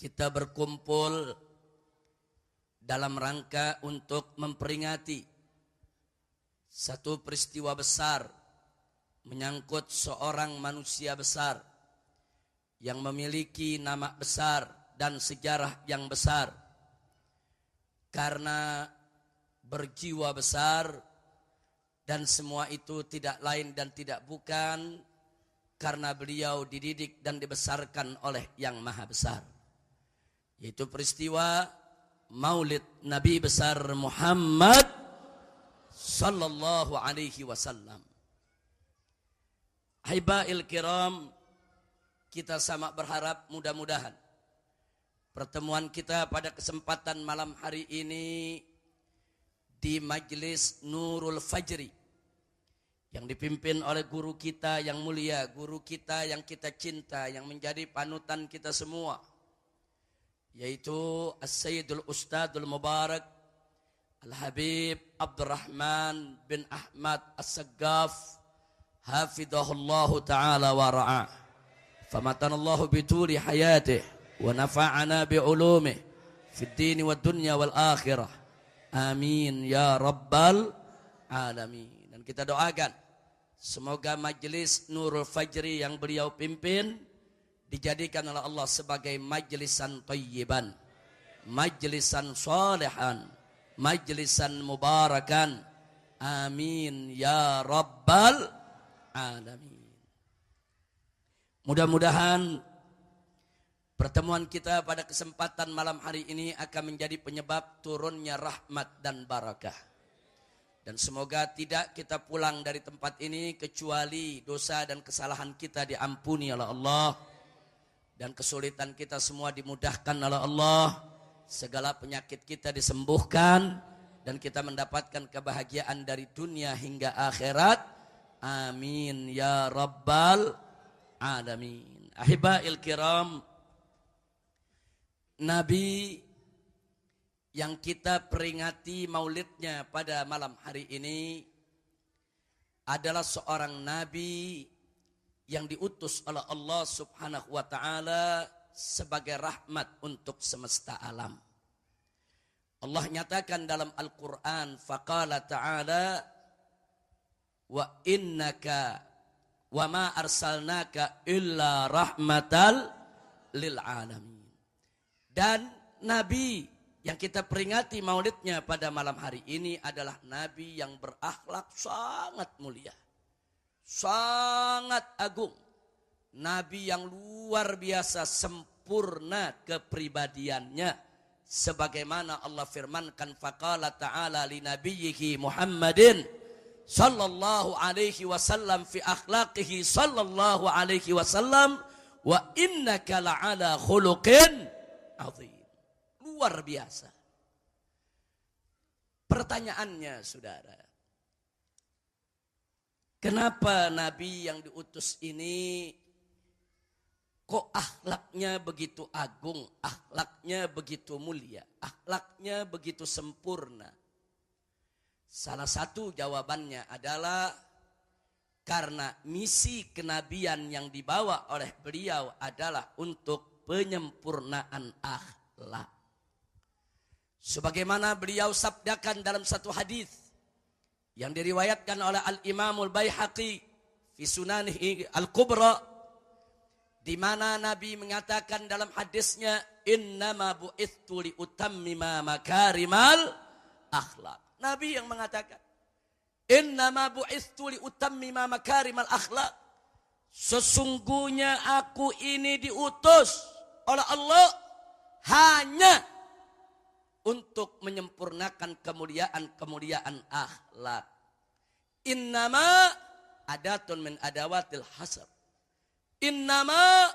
kita berkumpul dalam rangka untuk memperingati satu peristiwa besar menyangkut seorang manusia besar yang memiliki nama besar dan sejarah yang besar karena berjiwa besar, dan semua itu tidak lain dan tidak bukan karena beliau dididik dan dibesarkan oleh yang maha besar, yaitu peristiwa Maulid Nabi besar Muhammad sallallahu alaihi wasallam. Hibail kiram, kita sama berharap mudah-mudahan pertemuan kita pada kesempatan malam hari ini di Majelis Nurul Fajri yang dipimpin oleh guru kita yang mulia, guru kita yang kita cinta, yang menjadi panutan kita semua, yaitu As-Sayyidul Ustadzul Mubarak Al-Habib Abdurrahman bin Ahmad As-Saggaf hafidhahullahu ta'ala wa ra'ah, famatanallahu bituli hayatih wa nafa'ana bi'ulumih fid dini wad dunya wal akhirah, amin ya rabbal alamin. Dan kita doakan semoga Majelis Nurul Fajri yang beliau pimpin dijadikan oleh Allah sebagai majlisan thayyiban, majlisan salihan, majlisan mubarakan, amin ya rabbal alamin. Mudah-mudahan pertemuan kita pada kesempatan malam hari ini akan menjadi penyebab turunnya rahmat dan barakah. Dan semoga tidak kita pulang dari tempat ini kecuali dosa dan kesalahan kita diampuni oleh Allah, dan kesulitan kita semua dimudahkan oleh Allah, segala penyakit kita disembuhkan, dan kita mendapatkan kebahagiaan dari dunia hingga akhirat, amin ya rabbal alamin. Ahibail kiram, Nabi yang kita peringati maulidnya pada malam hari ini adalah seorang Nabi yang diutus oleh Allah subhanahu wa ta'ala sebagai rahmat untuk semesta alam. Allah nyatakan dalam Al-Quran, faqala ta'ala wa innaka wa ma arsalnaka illa rahmatal lil alamin. Dan Nabi yang kita peringati maulidnya pada malam hari ini adalah Nabi yang berakhlak sangat mulia, sangat agung. Nabi yang luar biasa sempurna kepribadiannya, sebagaimana Allah firmankan, faqala ta'ala li nabiyyihi Muhammadin sallallahu alaihi wasallam fi akhlaqihi sallallahu alaihi wasallam wa innaka la'ala khuluqin azim. Luar biasa. Pertanyaannya saudara, kenapa Nabi yang diutus ini kok akhlaknya begitu agung, akhlaknya begitu mulia, akhlaknya begitu sempurna? Salah satu jawabannya adalah karena misi kenabian yang dibawa oleh beliau adalah untuk penyempurnaan akhlak. Sebagaimana beliau sabdakan dalam satu hadis yang diriwayatkan oleh Al-Imamul Baihaqi fi Sunanihi Al-Kubra, di mana Nabi mengatakan dalam hadisnya, innama bu'ithu li utammima makarimal akhlak. Nabi yang mengatakan, innama bu'ithu li utammima makarimal akhlak. Sesungguhnya aku ini diutus oleh Allah hanya untuk menyempurnakan kemuliaan akhlak. Innama adatun min adawatil hasr. Innama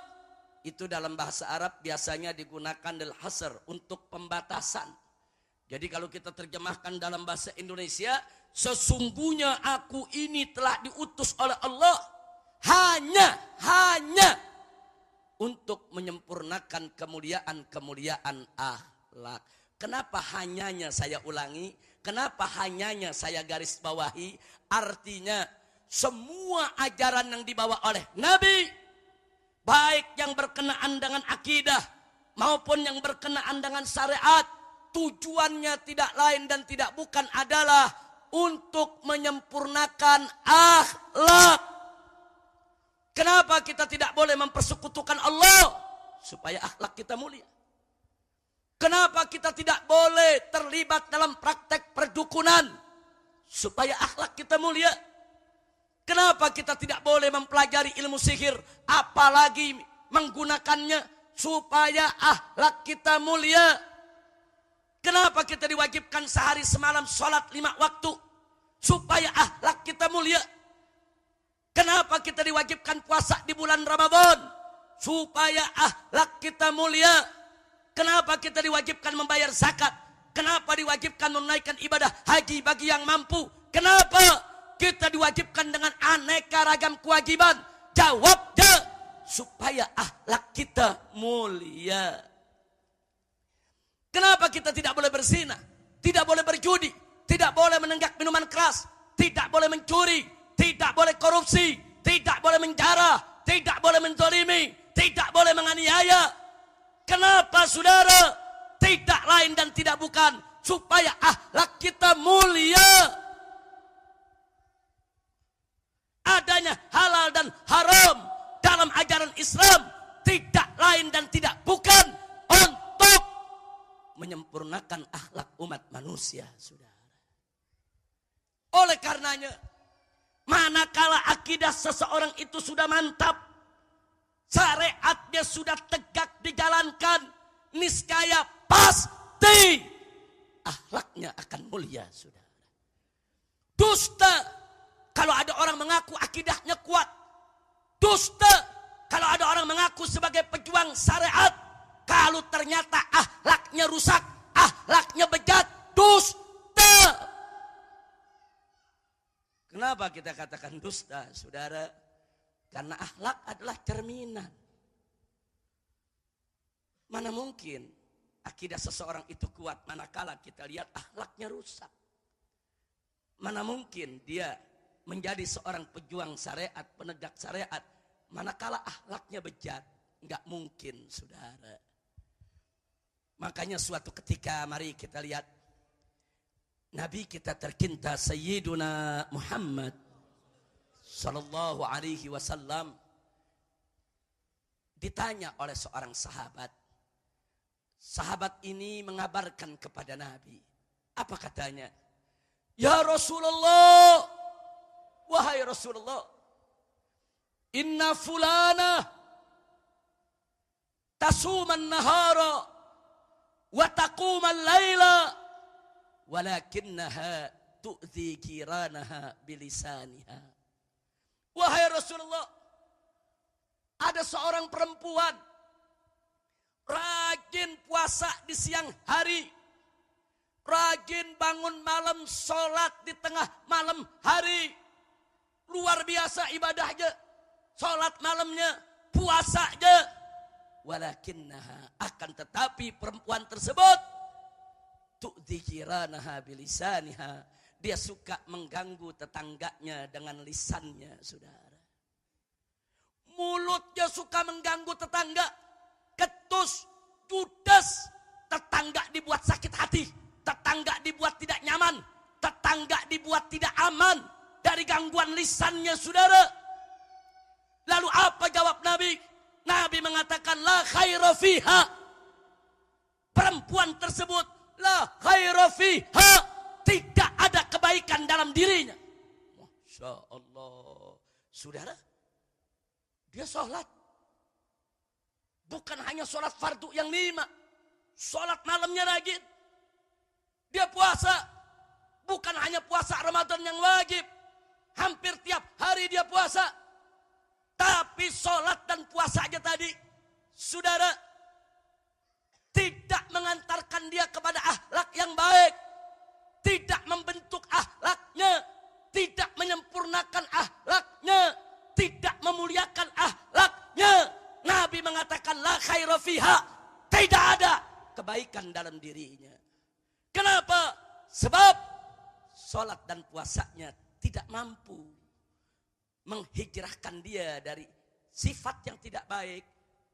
itu dalam bahasa Arab biasanya digunakan lil hasr, untuk pembatasan. Jadi kalau kita terjemahkan dalam bahasa Indonesia, sesungguhnya aku ini telah diutus oleh Allah hanya untuk menyempurnakan kemuliaan akhlak. Kenapa hanyanya saya ulangi? Kenapa hanyanya saya garis bawahi? Artinya semua ajaran yang dibawa oleh Nabi, baik yang berkenaan dengan akidah maupun yang berkenaan dengan syariat, tujuannya tidak lain dan tidak bukan adalah untuk menyempurnakan akhlak. Kenapa kita tidak boleh mempersekutukan Allah? Supaya akhlak kita mulia. Kenapa kita tidak boleh terlibat dalam praktek perdukunan? Supaya akhlak kita mulia. Kenapa kita tidak boleh mempelajari ilmu sihir, apalagi menggunakannya, supaya akhlak kita mulia? Kenapa kita diwajibkan sehari semalam sholat 5 waktu? Supaya akhlak kita mulia. Kenapa kita diwajibkan puasa di bulan Ramadan? Supaya akhlak kita mulia. Kenapa kita diwajibkan membayar zakat? Kenapa diwajibkan menunaikan ibadah haji bagi yang mampu? Kenapa kita diwajibkan dengan aneka ragam kewajiban? Jawabnya, supaya akhlak kita mulia. Kenapa kita tidak boleh berzina? Tidak boleh berjudi? Tidak boleh menenggak minuman keras? Tidak boleh mencuri? Tidak boleh korupsi? Tidak boleh menjara? Tidak boleh menzalimi? Tidak boleh menganiaya? Kenapa saudara? Tidak lain dan tidak bukan supaya akhlak kita mulia. Adanya halal dan haram dalam ajaran Islam tidak lain dan tidak bukan untuk menyempurnakan akhlak umat manusia, saudara. Oleh karenanya, manakala akidah seseorang itu sudah mantap, syariatnya sudah tegak dijalankan, niscaya pasti akhlaknya akan mulia, saudara. Dusta kalau ada orang mengaku akidahnya kuat. Dusta kalau ada orang mengaku sebagai pejuang syariat, kalau ternyata akhlaknya rusak, akhlaknya bejat, dusta. Kenapa kita katakan dusta, saudara? Karena akhlak adalah cerminan. Mana mungkin akidah seseorang itu kuat manakala kita lihat akhlaknya rusak. Mana mungkin dia menjadi seorang pejuang syariat, penegak syariat, manakala akhlaknya bejat. Enggak mungkin, saudara. Makanya suatu ketika mari kita lihat Nabi kita tercinta Sayyiduna Muhammad sallallahu alaihi wasallam ditanya oleh seorang sahabat. Sahabat ini mengabarkan kepada Nabi. Apa katanya? Ya Rasulullah, wahai Rasulullah, inna fulana tasuman nahara wa taquman laila walakinnaha tu'zi kiranaha bilisaniha. Wahai Rasulullah, ada seorang perempuan rajin puasa di siang hari, rajin bangun malam, sholat di tengah malam hari, luar biasa ibadahnya, sholat malamnya, puasanya. Walakinnaha, akan tetapi perempuan tersebut tu'dzi jiranaha bilisaniha, dia suka mengganggu tetangganya dengan lisannya, saudara. Mulutnya suka mengganggu tetangga, ketus, judes, tetangga dibuat sakit hati, tetangga dibuat tidak nyaman, tetangga dibuat tidak aman dari gangguan lisannya, saudara. Lalu apa jawab Nabi? Nabi mengatakan la khaira fiha. Perempuan tersebut la khaira fiha, tidak ada kebaikan dalam dirinya. Masya Allah. Saudara, dia sholat. Bukan hanya sholat fardu yang 5. Sholat malamnya rajin. Dia puasa. Bukan hanya puasa Ramadan yang wajib. Hampir tiap hari dia puasa. Tapi sholat dan puasa aja tadi, saudara, tidak mengantarkan dia kepada akhlak yang baik. Tidak membentuk akhlaknya. Tidak menyempurnakan akhlaknya. Tidak memuliakan akhlaknya. Nabi mengatakan la khaira fiha, tidak ada kebaikan dalam dirinya. Kenapa? Sebab sholat dan puasanya tidak mampu menghijrahkan dia dari sifat yang tidak baik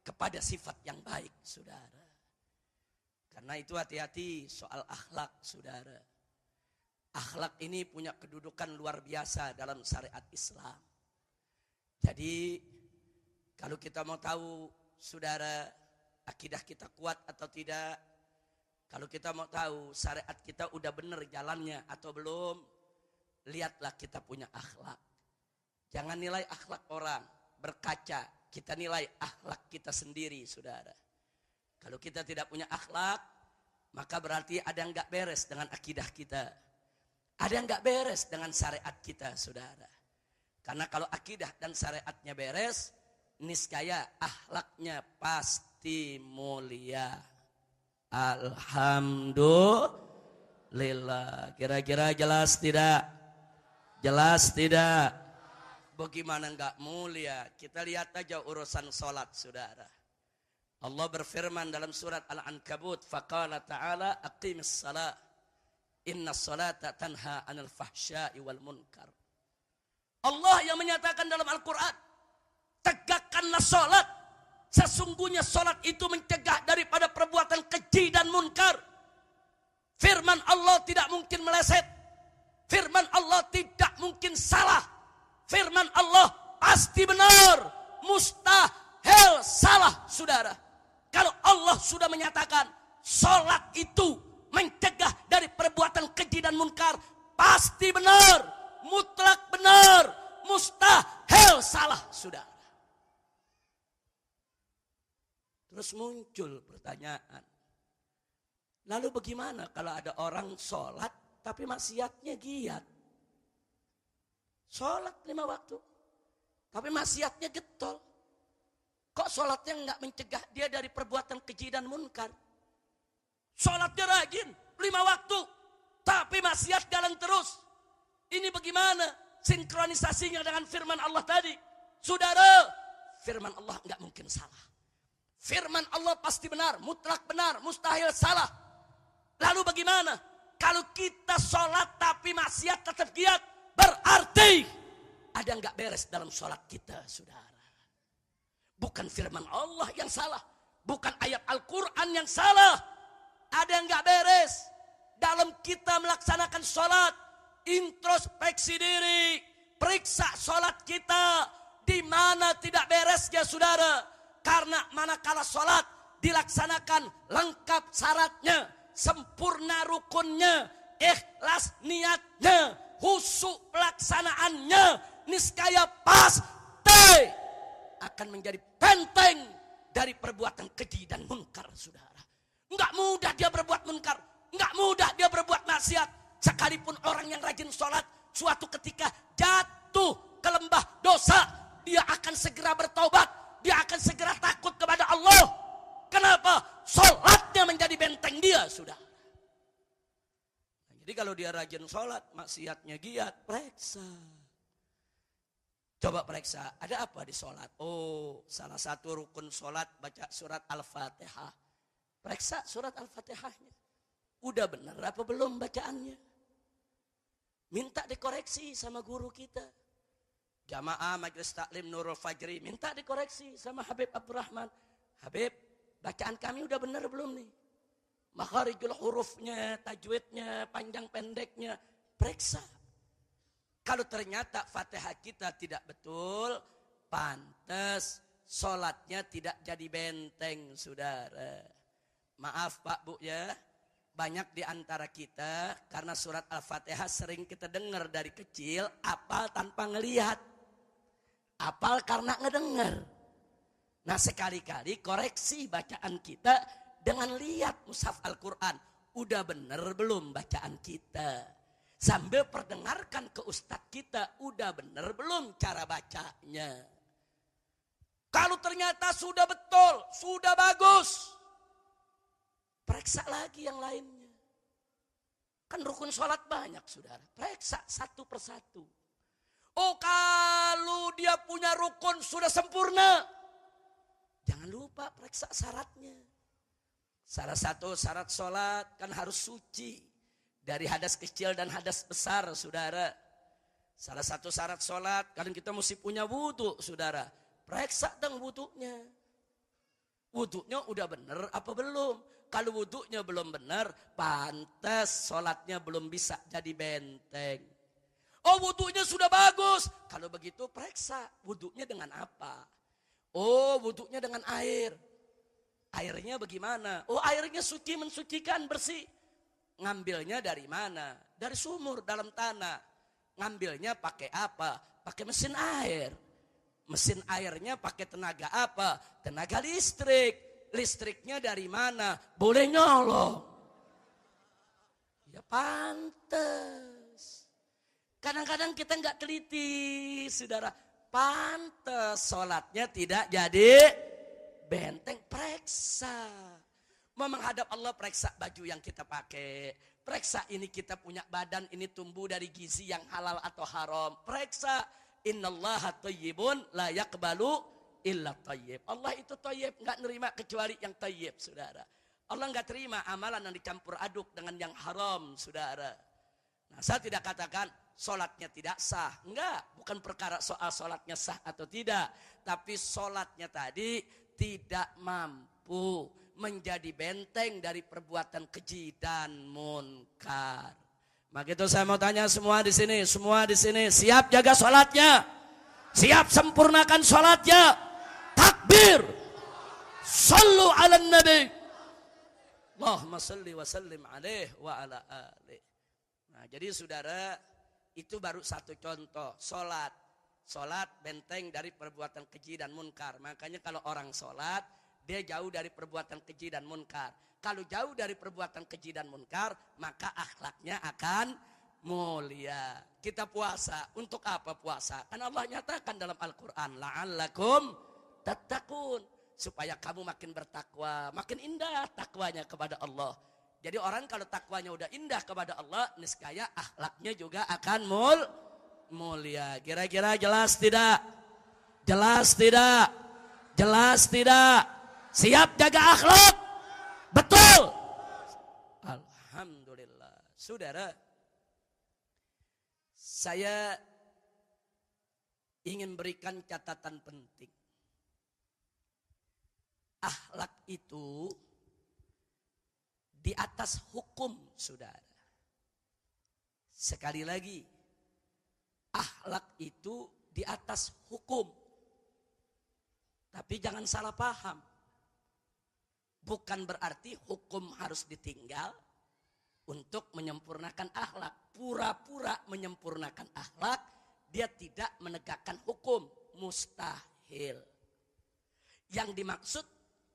kepada sifat yang baik, saudara. Karena itu hati-hati soal akhlak, saudara. Akhlak ini punya kedudukan luar biasa dalam syariat Islam. Jadi kalau kita mau tahu, saudara, akidah kita kuat atau tidak, kalau kita mau tahu syariat kita udah benar jalannya atau belum, lihatlah kita punya akhlak. Jangan nilai akhlak orang, berkaca, kita nilai akhlak kita sendiri, saudara. Kalau kita tidak punya akhlak, maka berarti ada yang gak beres dengan akidah kita. Ada yang gak beres dengan syariat kita, saudara. Karena kalau akidah dan syariatnya beres, niscaya akhlaknya pasti mulia. Alhamdulillah. Kira-kira jelas tidak? Jelas tidak? Bagaimana enggak mulia? Kita lihat aja urusan sholat, saudara. Allah berfirman dalam surat Al-Ankabut, faqala ta'ala aqimis salat, inna salata tanha anil fahsya'i wal munkar. Allah yang menyatakan dalam Al-Quran, tegakkanlah sholat. Sesungguhnya sholat itu mencegah daripada perbuatan keji dan munkar. Firman Allah tidak mungkin meleset. Firman Allah tidak mungkin salah. Firman Allah pasti benar. Mustahil salah, saudara. Kalau Allah sudah menyatakan sholat itu mencegah dari perbuatan keji dan munkar, pasti benar, mutlak benar, mustahil salah, saudara. Terus muncul pertanyaan, lalu bagaimana kalau ada orang sholat tapi maksiatnya giat? Sholat 5 waktu, tapi maksiatnya getol. Kok sholatnya enggak mencegah dia dari perbuatan keji dan munkar? Sholatnya rajin 5 waktu, tapi maksiat jalan terus. Ini bagaimana sinkronisasinya dengan firman Allah tadi? Saudara, firman Allah enggak mungkin salah. Firman Allah pasti benar, mutlak benar, mustahil salah. Lalu bagaimana? Kalau kita sholat tapi maksiat tetap giat, berarti ada enggak beres dalam sholat kita, saudara. Bukan firman Allah yang salah, bukan ayat Al-Quran yang salah. Ada yang enggak beres dalam kita melaksanakan sholat. Introspeksi diri, periksa sholat kita, di mana tidak beresnya, saudara. Karena manakala sholat dilaksanakan lengkap syaratnya, sempurna rukunnya, ikhlas niatnya, khusyuk pelaksanaannya, niscaya pasti akan menjadi benteng dari perbuatan keji dan munkar, saudara. Enggak mudah dia berbuat munkar, enggak mudah dia berbuat maksiat. Sekalipun orang yang rajin sholat, suatu ketika jatuh ke lembah dosa, dia akan segera bertobat, dia akan segera takut kepada Allah. Kenapa? Sholatnya menjadi benteng dia, saudara. Nah, jadi kalau dia rajin sholat, maksiatnya giat, periksa. Coba periksa, ada apa di sholat? Oh, salah satu rukun sholat baca surat Al-Fatihah. Periksa surat Al-Fatihahnya. Udah benar apa belum bacaannya? Minta dikoreksi sama guru kita. Jamaah Majelis Taklim Nurul Fajri, minta dikoreksi sama Habib Abdurrahman. Habib, bacaan kami udah benar belum nih? Makharijul hurufnya, tajwidnya, panjang pendeknya, periksa. Kalau ternyata Fatihah kita tidak betul, pantas sholatnya tidak jadi benteng, saudara. Maaf Pak Bu ya, banyak di antara kita karena surat Al-Fatihah sering kita dengar dari kecil, apal tanpa ngelihat. Apal karena ngedengar. Nah sekali-kali koreksi bacaan kita dengan lihat mushaf Al-Quran. Udah benar belum bacaan kita? Sambil perdengarkan ke ustadz kita, udah benar belum cara bacanya? Kalau ternyata sudah betul, sudah bagus, periksa lagi yang lainnya. Kan rukun sholat banyak, saudara. Periksa satu persatu. Oh, kalau dia punya rukun sudah sempurna, jangan lupa periksa syaratnya. Salah satu syarat sholat kan harus suci dari hadas kecil dan hadas besar, saudara. Salah satu syarat sholat kan kita mesti punya wudu, saudara. Periksa dong wudunya. Wudunya udah bener apa belum? Kalau wudunya belum bener, pantas sholatnya belum bisa jadi benteng. Oh, wudunya sudah bagus. Kalau begitu periksa wudunya dengan apa? Oh, wudunya dengan air. Airnya bagaimana? Oh, airnya suci, mensucikan, bersih. Ngambilnya dari mana? Dari sumur dalam tanah. Ngambilnya pakai apa? Pakai mesin air. Mesin airnya pakai tenaga apa? Tenaga listrik. Listriknya dari mana? Boleh nyolong. Ya pantes. Kadang-kadang kita nggak teliti, saudara. Pantes sholatnya tidak jadi benteng. Periksa. Mau menghadap Allah, periksa baju yang kita pakai. Periksa ini kita punya badan, ini tumbuh dari gizi yang halal atau haram. Periksa. Innallaha thayyibun la yaqbalu illa thayyib. Allah itu thayyib, enggak nerima kecuali yang thayyib, saudara. Allah enggak terima amalan yang dicampur aduk dengan yang haram, saudara. Nah, saya tidak katakan sholatnya tidak sah. Enggak, bukan perkara soal sholatnya sah atau tidak. Tapi sholatnya tadi tidak mampu menjadi benteng dari perbuatan keji dan munkar. Maka itu saya mau tanya semua di sini siap jaga sholatnya, siap sempurnakan sholatnya. Takbir, sallu ala nabi, Allahumma salli wa sallim alaih wa ala alih. Nah, jadi saudara, itu baru satu contoh sholat. Sholat benteng dari perbuatan keji dan munkar. Makanya kalau orang sholat, dia jauh dari perbuatan keji dan munkar. Kalau jauh dari perbuatan keji dan munkar, maka akhlaknya akan mulia. Kita puasa, untuk apa puasa? Kan Allah nyatakan dalam Al-Quran, la'allakum tattaqun, supaya kamu makin bertakwa, makin indah takwanya kepada Allah. Jadi orang kalau takwanya udah indah kepada Allah, niscaya akhlaknya juga akan mulia. Kira-kira jelas tidak? Jelas tidak? Jelas tidak? Siap jaga akhlak? Betul. Alhamdulillah. Saudara, saya ingin berikan catatan penting. Akhlak itu di atas hukum, saudara. Sekali lagi, akhlak itu di atas hukum. Tapi jangan salah paham. Bukan berarti hukum harus ditinggal untuk menyempurnakan akhlak. Pura-pura menyempurnakan akhlak, dia tidak menegakkan hukum. Mustahil. Yang dimaksud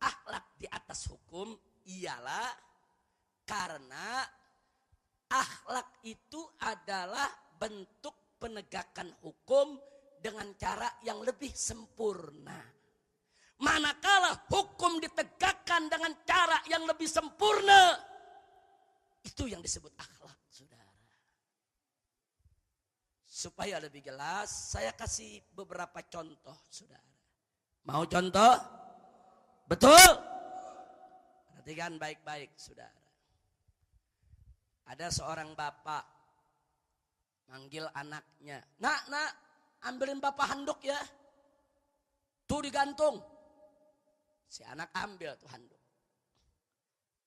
akhlak di atas hukum ialah karena akhlak itu adalah bentuk penegakan hukum dengan cara yang lebih sempurna. Manakala hukum ditegakkan dengan cara yang lebih sempurna, itu yang disebut akhlak, saudara. Supaya lebih jelas, saya kasih beberapa contoh, saudara. Mau contoh? Betul? Perhatikan baik-baik, saudara. Ada seorang bapak manggil anaknya, nak, ambilin bapak handuk ya. Tuh digantung. Si anak ambil tuh handuk.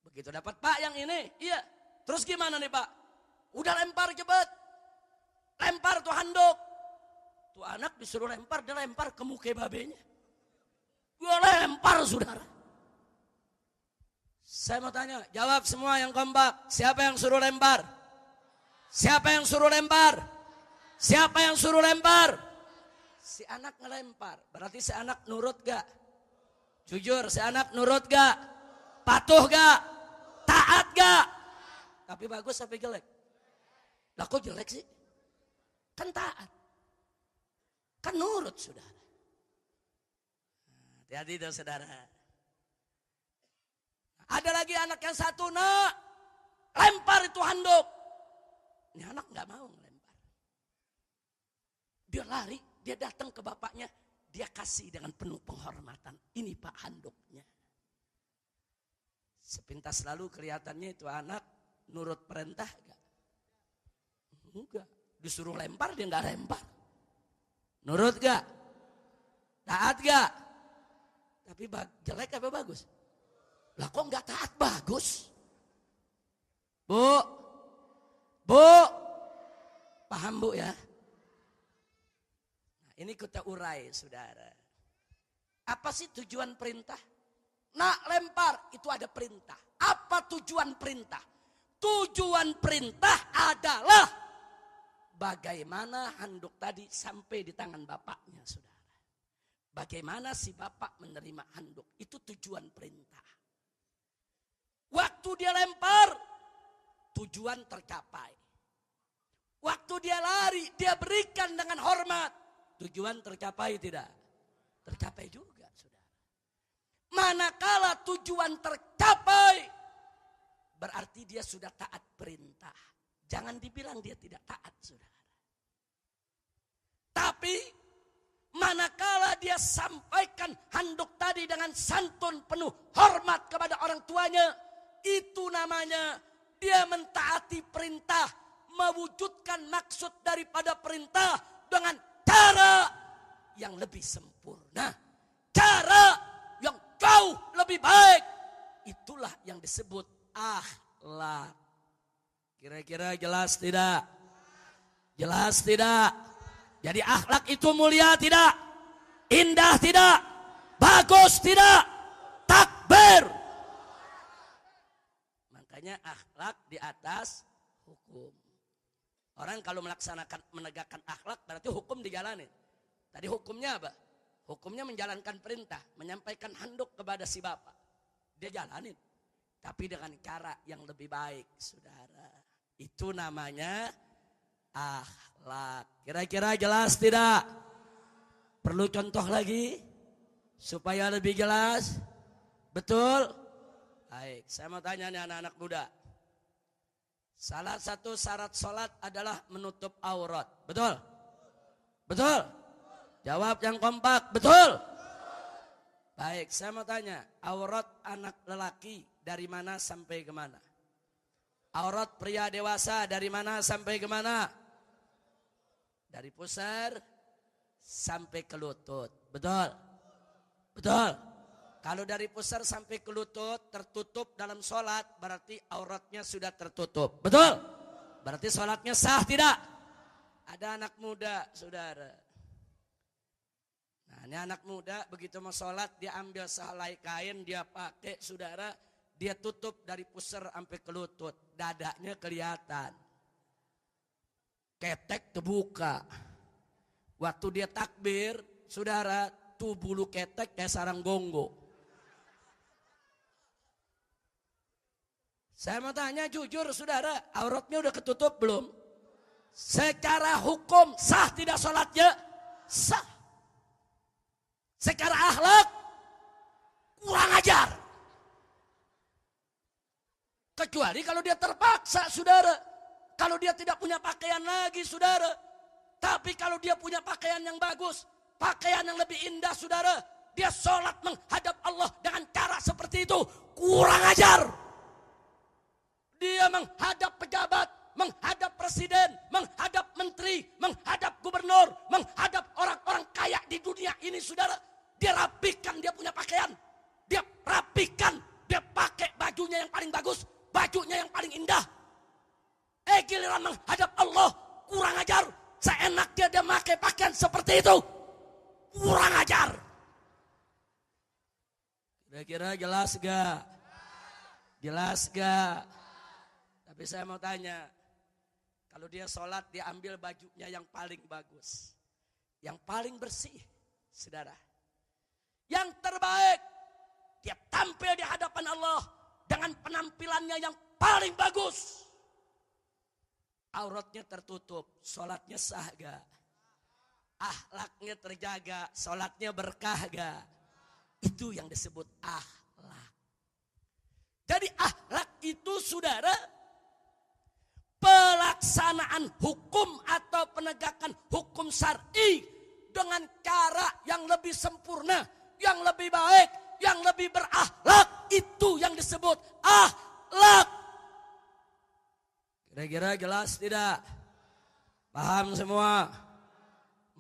Begitu dapat, Pak yang ini, iya. Terus gimana nih Pak? Udah lempar cepet. Lempar tuh handuk. Tuh anak disuruh lempar, dia lempar ke muka babenya. Dia lempar, saudara. Saya mau tanya, jawab semua yang kompak. Siapa yang suruh lempar? Siapa yang suruh lempar? Siapa yang suruh lempar? Si anak ngelempar. Berarti si anak nurut gak? Jujur, si anak nurut gak? Patuh gak? Taat gak? Tapi bagus tapi jelek? Lah kok jelek sih? Kan taat. Kan nurut, saudara. Hati-hati tuh, saudara. Ada lagi anak yang satu, nak, lempar itu handuk. Ini anak gak mau ngelempar. Dia lari, dia datang ke bapaknya. Dia kasih dengan penuh penghormatan. Ini Pak handuknya. Sepintas lalu kelihatannya itu anak nurut perintah gak? Enggak. Disuruh lempar dia gak lempar. Nurut gak? Taat gak? Tapi jelek apa bagus? Lah kok nggak taat bagus? Bu, paham bu ya? Nah, ini kita urai saudara. Apa sih tujuan perintah? Nak lempar, itu ada perintah. Apa tujuan perintah? Tujuan perintah adalah bagaimana handuk tadi sampai di tangan bapaknya saudara. Bagaimana si bapak menerima handuk, itu tujuan perintah. Waktu dia lempar, tujuan tercapai. Waktu dia lari, dia berikan dengan hormat. Tujuan tercapai tidak? Tercapai juga, saudara. Manakala tujuan tercapai, berarti dia sudah taat perintah. Jangan dibilang dia tidak taat, saudara. Tapi, manakala dia sampaikan handuk tadi dengan santun penuh hormat kepada orang tuanya, itu namanya dia mentaati perintah, mewujudkan maksud daripada perintah dengan cara yang lebih sempurna, cara yang jauh lebih baik. Itulah yang disebut akhlak. Kira-kira jelas tidak? Jelas tidak? Jadi akhlak itu mulia tidak? Indah tidak? Bagus tidak? Takbir. Makanya akhlak di atas hukum. Orang kalau melaksanakan, menegakkan akhlak berarti hukum dijalani. Tadi hukumnya apa? Hukumnya menjalankan perintah, menyampaikan handuk kepada si bapak. Dia jalanin. Tapi dengan cara yang lebih baik, saudara. Itu namanya akhlak. Kira-kira jelas tidak? Perlu contoh lagi? Supaya lebih jelas? Betul? Baik, saya mau tanya nih anak-anak muda. Salah satu syarat sholat adalah menutup aurat. Betul? Betul? Jawab yang kompak. Betul? Baik, saya mau tanya. Aurat anak lelaki dari mana sampai ke mana? Aurat pria dewasa dari mana sampai ke mana? Dari pusar sampai ke lutut. Betul? Betul? Kalau dari pusar sampai ke lutut tertutup dalam sholat, berarti auratnya sudah tertutup. Betul? Berarti sholatnya sah tidak? Ada anak muda, saudara. Nah, ini anak muda begitu mau sholat, dia ambil sehelai kain, dia pakai, saudara. Dia tutup dari pusar sampai ke lutut. Dadanya kelihatan. Ketek terbuka. Waktu dia takbir, saudara, tuh bulu ketek kayak sarang gonggo. Saya mau tanya jujur saudara, auratnya udah ketutup belum? Secara hukum sah tidak sholatnya? Sah. Secara akhlak kurang ajar. Kecuali kalau dia terpaksa saudara. Kalau dia tidak punya pakaian lagi saudara. Tapi kalau dia punya pakaian yang bagus, pakaian yang lebih indah saudara. Dia sholat menghadap Allah dengan cara seperti itu. Kurang ajar. Dia menghadap pejabat, menghadap presiden, menghadap menteri, menghadap gubernur, menghadap orang-orang kaya di dunia ini saudara. Dia rapikan dia punya pakaian. Dia rapikan, dia pakai bajunya yang paling bagus, bajunya yang paling indah. Giliran menghadap Allah, kurang ajar. Seenaknya dia pakai pakaian seperti itu. Kurang ajar. Kira-kira jelas gak? Jelas gak? Tapi saya mau tanya, kalau dia sholat dia ambil bajunya yang paling bagus, yang paling bersih, saudara. Yang terbaik, dia tampil di hadapan Allah dengan penampilannya yang paling bagus. Auratnya tertutup, sholatnya sah gak? Akhlaknya terjaga, sholatnya berkah gak? Itu yang disebut akhlak. Jadi akhlak itu saudara, pelaksanaan hukum atau penegakan hukum syar'i dengan cara yang lebih sempurna, yang lebih baik, yang lebih berakhlak, itu yang disebut akhlak. Kira-kira jelas tidak? Paham semua?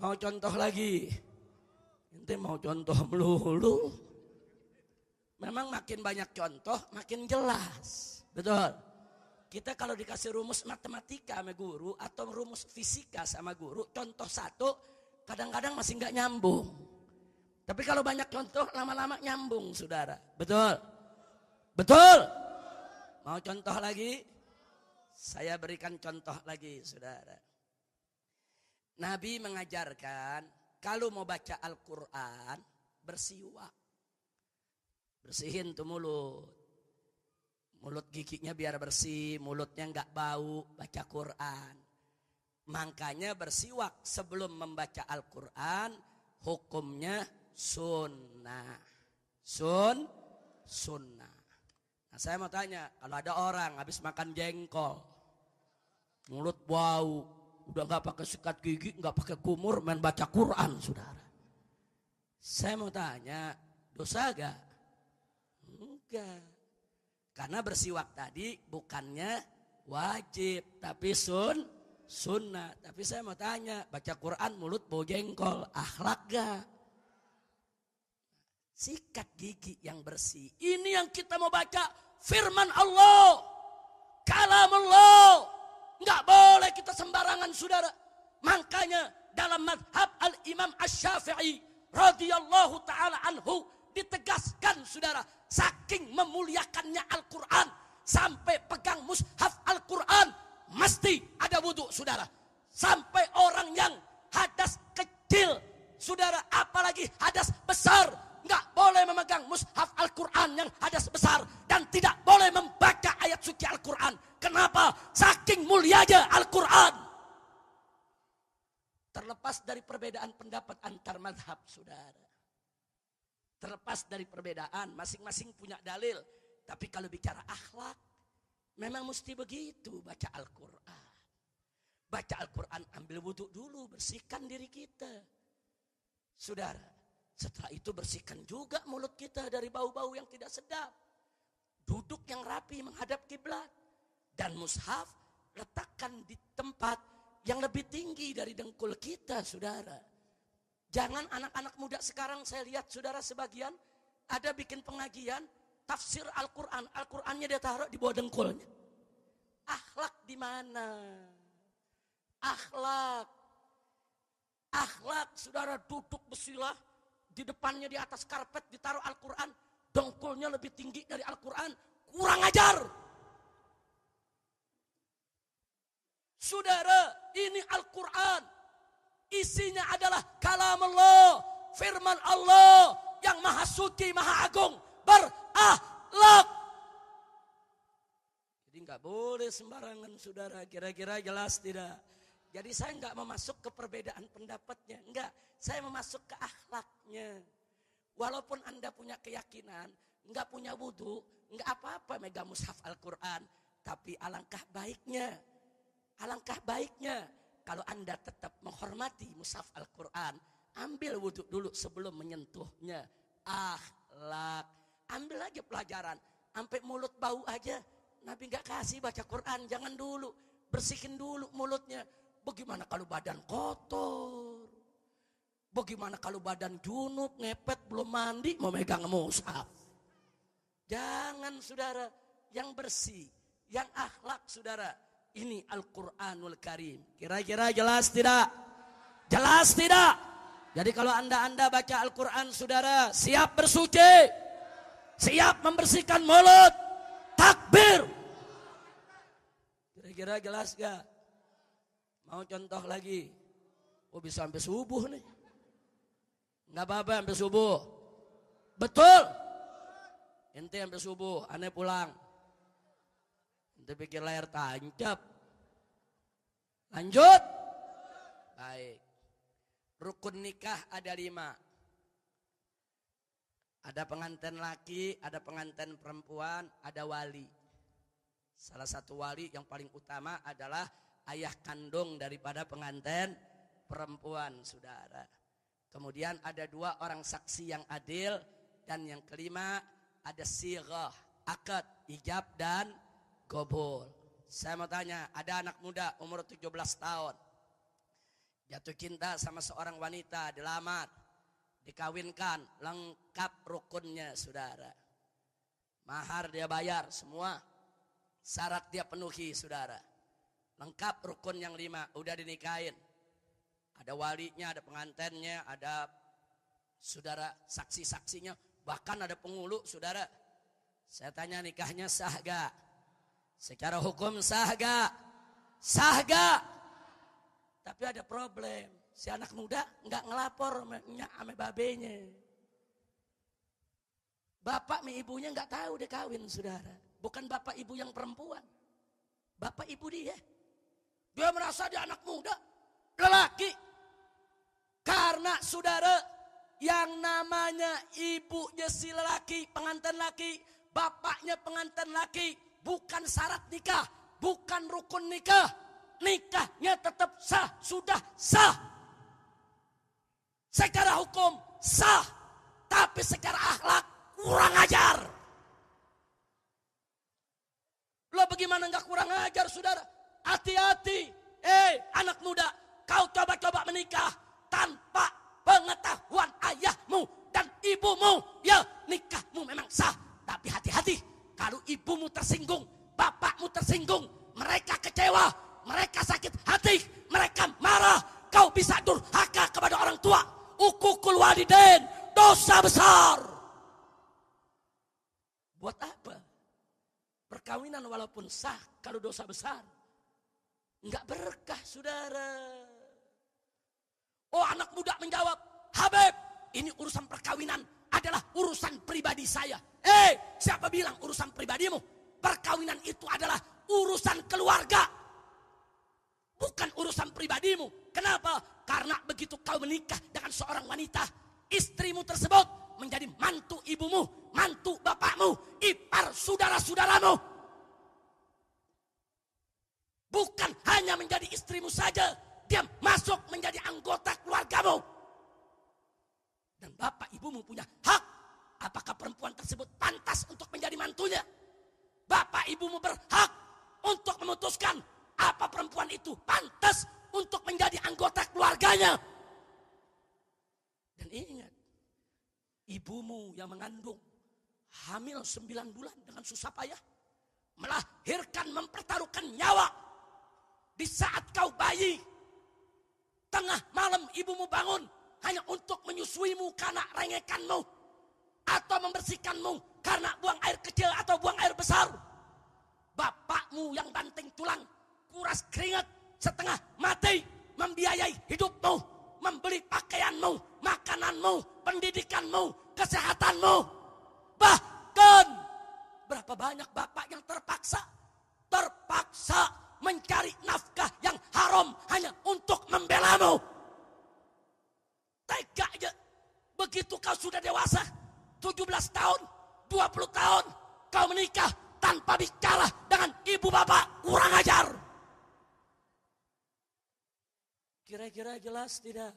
Mau contoh lagi? Ente mau contoh melulu. Memang makin banyak contoh, makin jelas. Betul. Kita kalau dikasih rumus matematika sama guru atau rumus fisika sama guru, contoh satu, kadang-kadang masih nggak nyambung. Tapi kalau banyak contoh, lama-lama nyambung, saudara. Betul. Betul. Mau contoh lagi? Saya berikan contoh lagi, saudara. Nabi mengajarkan, kalau mau baca Al-Quran, bersiwak. Bersihin tuh mulut. Mulut giginya biar bersih, mulutnya enggak bau, baca Quran. Makanya bersiwak sebelum membaca Al-Quran, hukumnya sunnah. Sunnah. Nah saya mau tanya, kalau ada orang habis makan jengkol, mulut bau, udah enggak pakai sikat gigi, enggak pakai kumur, main baca Quran, saudara. Saya mau tanya, dosa gak? Enggak. Karena bersiwak tadi bukannya wajib, tapi sunnah. Tapi saya mau tanya, baca Quran mulut bau jengkol, akhlak gak? Sikat gigi yang bersih. Ini yang kita mau baca, firman Allah, kalam Allah. Enggak boleh kita sembarangan, saudara. Makanya dalam madhab al-Imam Asy-Syafi'i radhiyallahu ta'ala anhu ditegaskan, saudara, saking memuliakannya Al-Quran, sampai pegang mushaf Al-Quran mesti ada wudhu, saudara. Sampai orang yang hadas kecil, saudara, apalagi hadas besar, nggak boleh memegang mushaf Al-Quran yang hadas besar, dan tidak boleh membaca ayat suci Al-Quran. Kenapa? Saking mulianya Al-Quran. Terlepas dari perbedaan pendapat antar madhab, saudara. Terlepas dari perbedaan, masing-masing punya dalil. Tapi kalau bicara akhlak, memang mesti begitu baca Al-Quran. Baca Al-Quran, ambil wudhu dulu, bersihkan diri kita. Saudara, setelah itu bersihkan juga mulut kita dari bau-bau yang tidak sedap. Duduk yang rapi menghadap kiblat. Dan mushaf letakkan di tempat yang lebih tinggi dari dengkul kita, saudara. Jangan anak-anak muda sekarang, saya lihat saudara sebagian ada bikin pengajian tafsir Al-Quran, Al-Qurannya dia taruh di bawah dengkulnya. Akhlak di mana? Akhlak, saudara, duduk bersilah, di depannya di atas karpet ditaruh Al-Quran, dengkulnya lebih tinggi dari Al-Quran, kurang ajar. Saudara, ini Al-Quran. Isinya adalah kalam Allah, firman Allah yang maha suci, maha agung, berakhlak. Jadi nggak boleh sembarangan, saudara. Kira-kira jelas tidak? Jadi saya nggak mau masuk ke perbedaan pendapatnya, enggak. Saya mau masuk ke akhlaknya. Walaupun Anda punya keyakinan, nggak punya wudhu, nggak apa-apa megang mushaf Al-Quran. Tapi alangkah baiknya kalau Anda tetap menghormati mushaf Al-Quran, ambil wudhu dulu sebelum menyentuhnya. Akhlak. Ambil aja pelajaran. Sampai mulut bau aja, Nabi gak kasih baca Quran. Jangan dulu. Bersihin dulu mulutnya. Bagaimana kalau badan kotor? Bagaimana kalau badan junub, ngepet, belum mandi, mau megang mushaf? Jangan, saudara. Yang bersih, yang akhlak, saudara. Ini Al-Quranul Karim. Kira-kira jelas tidak? Jelas tidak? Jadi kalau anda baca Al-Quran, saudara, siap bersuci, siap membersihkan mulut, takbir. Kira-kira jelas gak? Mau contoh lagi? Oh bisa sampai subuh nih. Nggak apa-apa sampai subuh. Betul. Ente sampai subuh, aneh pulang. Ente pikir layar tancap. Lanjut. Baik. Rukun nikah ada 5. Ada pengantin laki, ada pengantin perempuan, ada wali. Salah satu wali yang paling utama adalah ayah kandung daripada pengantin perempuan, saudara. Kemudian ada 2 orang saksi yang adil. Dan yang kelima ada sighah, akad, ijab dan qabul. Saya mau tanya, ada anak muda umur 17 tahun. Jatuh cinta sama seorang wanita, dilamar, dikawinkan, lengkap rukunnya, saudara. Mahar dia bayar semua. Syarat dia penuhi, saudara. Lengkap rukun yang 5, udah dinikahin. Ada walinya, ada pengantennya, ada saudara saksi-saksinya, bahkan ada pengulu, saudara. Saya tanya, nikahnya sah gak? Secara hukum sah gak? Sah gak? Tapi ada problem. Si anak muda nggak ngelapor sama babenya. Bapak sama ibunya nggak tahu dia kawin, saudara. Bukan bapak ibu yang perempuan. Bapak ibu dia. Dia merasa dia anak muda, lelaki. Karena saudara, yang namanya ibunya si lelaki, pengantin laki, bapaknya pengantin laki, bukan syarat nikah, bukan rukun nikah. Nikahnya tetap sah, sudah sah. Secara hukum sah, tapi secara akhlak kurang ajar. Lo bagaimana nggak kurang ajar, saudara? Hati-hati, anak muda, kau coba-coba menikah tanpa pengetahuan ayahmu dan ibumu. Ya, nikahmu memang sah, tapi hati-hati. Kalau ibumu tersinggung, bapakmu tersinggung, mereka kecewa, mereka sakit hati, mereka marah, kau bisa durhaka kepada orang tua. Uququl walidain, dosa besar. Buat apa? Perkawinan walaupun sah, kalau dosa besar, enggak berkah, saudara. Oh, anak muda menjawab, Habib, ini urusan perkawinan adalah urusan pribadi saya. Siapa bilang urusan pribadimu? Perkawinan itu adalah urusan keluarga, bukan urusan pribadimu. Kenapa? Karena begitu kau menikah dengan seorang wanita, istrimu tersebut menjadi mantu ibumu, mantu bapakmu, ipar saudara-saudaramu. Bukan hanya menjadi istrimu saja, dia masuk menjadi anggota keluargamu. Dan bapak ibumu punya hak. Apakah perempuan tersebut pantas untuk menjadi mantunya? Bapak ibumu berhak untuk memutuskan apa perempuan itu pantas untuk menjadi anggota keluarganya. Dan ingat, ibumu yang mengandung, hamil 9 bulan dengan susah payah, melahirkan, mempertaruhkan nyawa. Di saat kau bayi, tengah malam ibumu bangun hanya untuk menyusuimu karena rengekanmu, atau membersihkanmu karena buang air kecil atau buang air besar. Bapakmu yang banting tulang, kuras keringat, setengah mati, membiayai hidupmu, membeli pakaianmu, makananmu, pendidikanmu, kesehatanmu. Bahkan berapa banyak bapak yang terpaksa mencari nafkah yang haram hanya untuk membelamu. Tega aja. Begitu kau sudah dewasa, 17 tahun, 20 tahun, kau menikah tanpa bicara dengan ibu bapak, kurang ajar. Kira-kira jelas tidak?